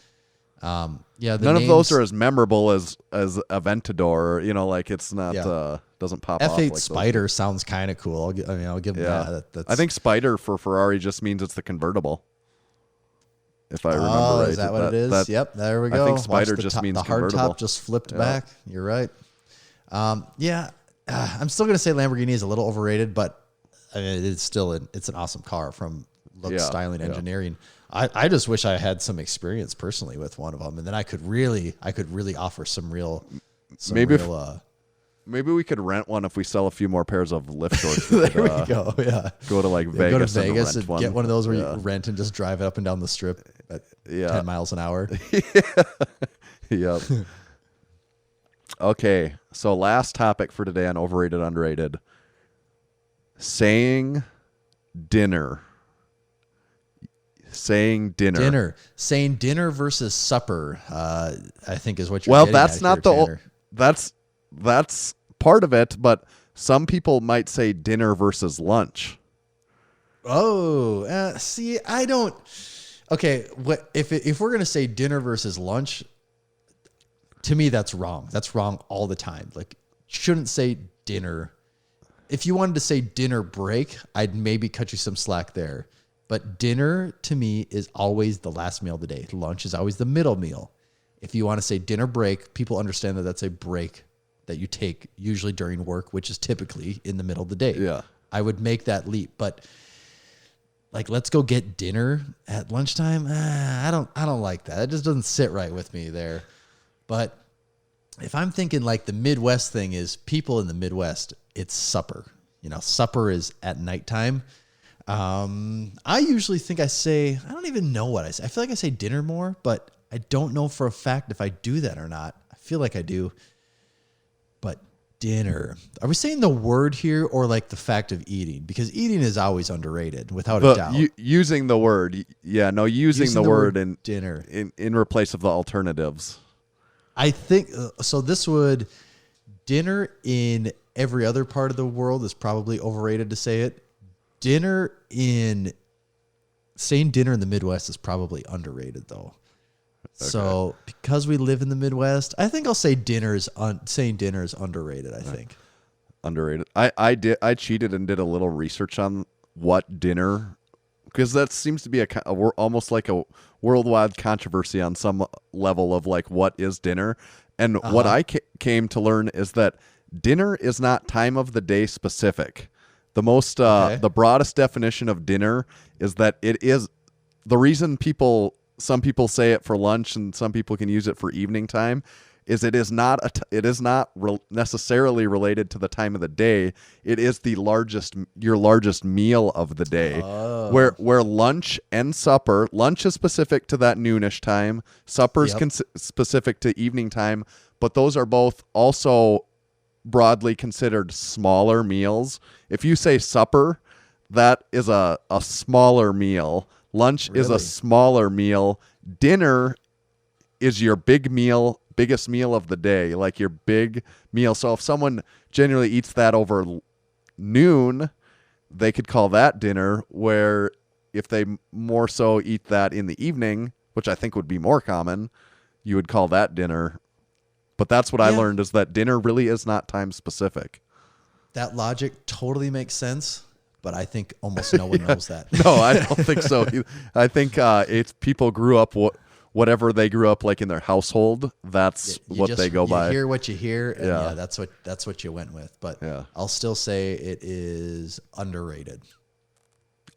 None of those are as memorable as Aventador. You know, like it's not doesn't pop off. F8 like Spider sounds kind of cool. I'll give them that. I think Spider for Ferrari just means it's the convertible. If I remember right, is that what it is? Yep, there we go. I think Spider just means the convertible. hard top just flipped back. You're right. I'm still gonna say Lamborghini is a little overrated, but I mean, it's an awesome car from look, styling, engineering. I just wish I had some experience personally with one of them, and then I could really offer some real. Maybe we could rent one if we sell a few more pairs of lift shorts. There we go. Yeah. Go to like Vegas. Go to Vegas and rent get one of those where you rent and just drive it up and down the strip at 10 miles an hour. Yep. Okay. So last topic for today on overrated, underrated. Saying dinner. Saying dinner versus supper. I think is what you're. Well, getting that's at not here, the. That's part of it, but some people might say dinner versus lunch. Oh, see, I don't. Okay, what if we're gonna say dinner versus lunch? To me, that's wrong. That's wrong all the time. Like, shouldn't say dinner. If you wanted to say dinner break, I'd maybe cut you some slack there. But dinner to me is always the last meal of the day. Lunch is always the middle meal. If you want to say dinner break, people understand that that's a break that you take usually during work, which is typically in the middle of the day. Yeah. I would make that leap, but like, let's go get dinner at lunchtime. I don't like that. It just doesn't sit right with me there. But if I'm thinking like the Midwest thing is people in the Midwest, it's supper. Supper is at nighttime. I usually think I don't even know what I say. I feel like I say dinner more, but I don't know for a fact if I do that or not. I feel like I do. But dinner. Are we saying the word here or like the fact of eating? Because eating is always underrated, without a doubt. Using the word. Yeah, no, using the word in dinner in replace of the alternatives. I think so. Dinner in every other part of the world is probably overrated to say it. Saying dinner in the Midwest is probably underrated though. Okay. So because we live in the Midwest, I think I'll say saying dinner is underrated. I think underrated. I cheated and did a little research on what dinner, because that seems to be almost like a worldwide controversy on some level of like what is dinner. And what I came to learn is that dinner is not time of the day specific. The broadest definition of dinner is that it is the reason some people say it for lunch and some people can use it for evening time is it is not necessarily related to the time of the day. It is your largest meal of the day. Oh. Where lunch and supper, lunch is specific to that noonish time, supper is specific to evening time, but those are both also broadly considered smaller meals. If you say supper, that is a smaller meal. Lunch is a smaller meal. Dinner is your biggest meal of the day, like your big meal. So if someone generally eats that over noon, they could call that dinner, where if they more so eat that in the evening, which I think would be more common, you would call that dinner. But that's what I learned, is that dinner really is not time specific. That logic totally makes sense, but I think almost no one knows that. No, I don't think so. I think it's people grew up whatever they grew up like in their household. That's what they go by. You hear what you hear, and that's what you went with. But I'll still say it is underrated.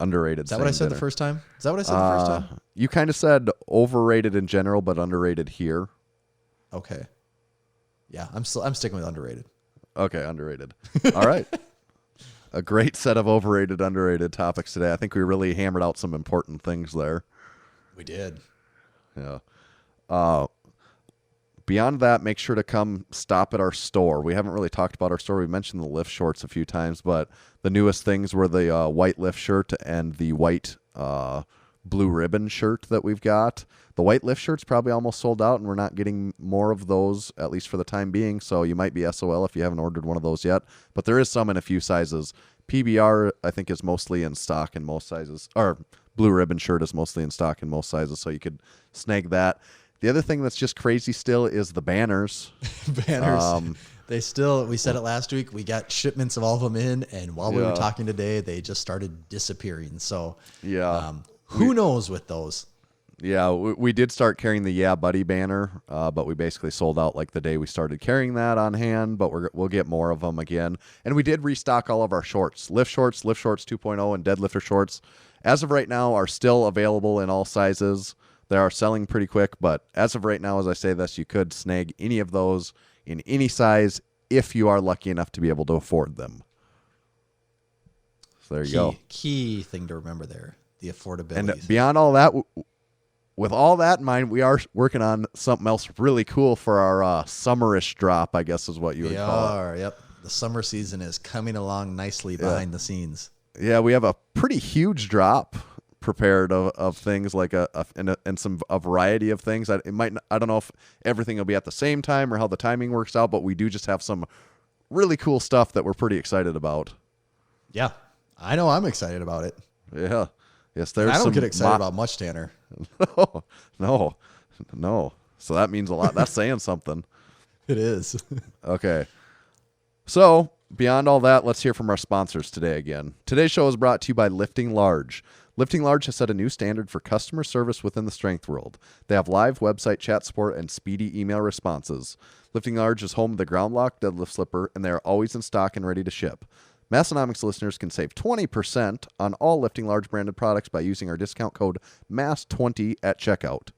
Underrated. Is that what I said the first time? Is that what I said the first time? You kind of said overrated in general, but underrated here. Okay. Yeah, I'm sticking with underrated. Okay, underrated. All right. A great set of overrated, underrated topics today. I think we really hammered out some important things there. We did. Yeah. Beyond that, make sure to come stop at our store. We haven't really talked about our store. We mentioned the lift shorts a few times, but the newest things were the white lift shirt and the white blue ribbon shirt that we've got. The white lift shirt's probably almost sold out, and we're not getting more of those, at least for the time being, so you might be SOL if you haven't ordered one of those yet. But there is some in a few sizes. PBR, I think, is mostly in stock in most sizes. Or blue ribbon shirt is mostly in stock in most sizes, so you could snag that. The other thing that's just crazy still is the banners. Banners. We said it last week, we got shipments of all of them in, and while we were talking today, they just started disappearing. So who knows with those? Yeah, we did start carrying the Yeah Buddy banner, but we basically sold out like the day we started carrying that on hand, but we'll get more of them again. And we did restock all of our shorts. Lift Shorts 2.0, and Deadlifter shorts, as of right now, are still available in all sizes. They are selling pretty quick, but as of right now, as I say this, you could snag any of those in any size if you are lucky enough to be able to afford them. So there you go. Key thing to remember there, the affordability. And beyond all that, with all that in mind, we are working on something else really cool for our summerish drop, I guess is what you would call it. Yep. The summer season is coming along nicely behind the scenes. Yeah, we have a pretty huge drop prepared of things like a variety of things. I don't know if everything will be at the same time or how the timing works out, but we do just have some really cool stuff that we're pretty excited about. Yeah, I know I'm excited about it. Yeah. Yes, there's. I don't get excited about much, Tanner. No. So that means a lot. That's saying something. It is. Okay. So beyond all that, let's hear from our sponsors today again. Today's show is brought to you by Lifting Large. Lifting Large has set a new standard for customer service within the strength world. They have live website chat support and speedy email responses. Lifting Large is home of the Ground Lock deadlift slipper, and they are always in stock and ready to ship. Massenomics listeners can save 20% on all Lifting Large branded products by using our discount code MASS20 at checkout.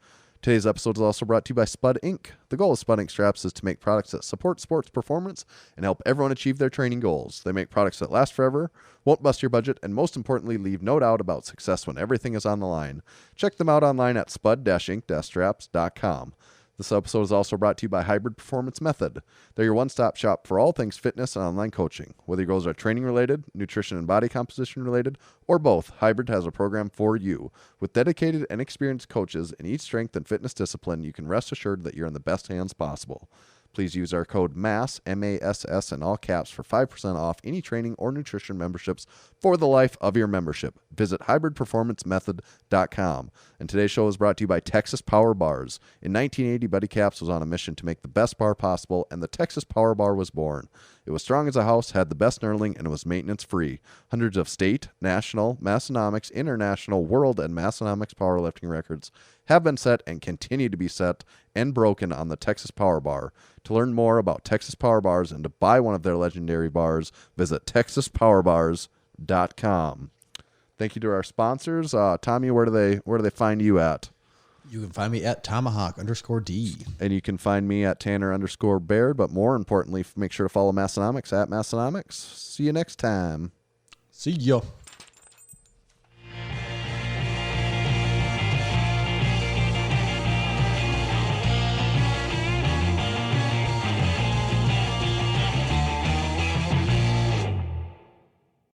Today's episode is also brought to you by Spud Inc. The goal of Spud Inc. straps is to make products that support sports performance and help everyone achieve their training goals. They make products that last forever, won't bust your budget, and most importantly, leave no doubt about success when everything is on the line. Check them out online at spud-inc-straps.com. This episode is also brought to you by Hybrid Performance Method. They're your one-stop shop for all things fitness and online coaching. Whether your goals are training-related, nutrition and body composition-related, or both, Hybrid has a program for you. With dedicated and experienced coaches in each strength and fitness discipline, you can rest assured that you're in the best hands possible. Please use our code MASS, M-A-S-S, in all caps for 5% off any training or nutrition memberships for the life of your membership. Visit hybridperformancemethod.com. And today's show is brought to you by Texas Power Bars. In 1980, Buddy Caps was on a mission to make the best bar possible, and the Texas Power Bar was born. It was strong as a house, had the best knurling, and it was maintenance-free. Hundreds of state, national, Massenomics, international, world, and Massenomics powerlifting records have been set and continue to be set and broken on the Texas Power Bar. To learn more about Texas Power Bars and to buy one of their legendary bars, visit texaspowers.com. Thank you to our sponsors. Tommy, where do they find you at? You can find me at Tomahawk_D. And you can find me at Tanner_Baird. But more importantly, make sure to follow Massenomics at Massenomics. See you next time. See ya.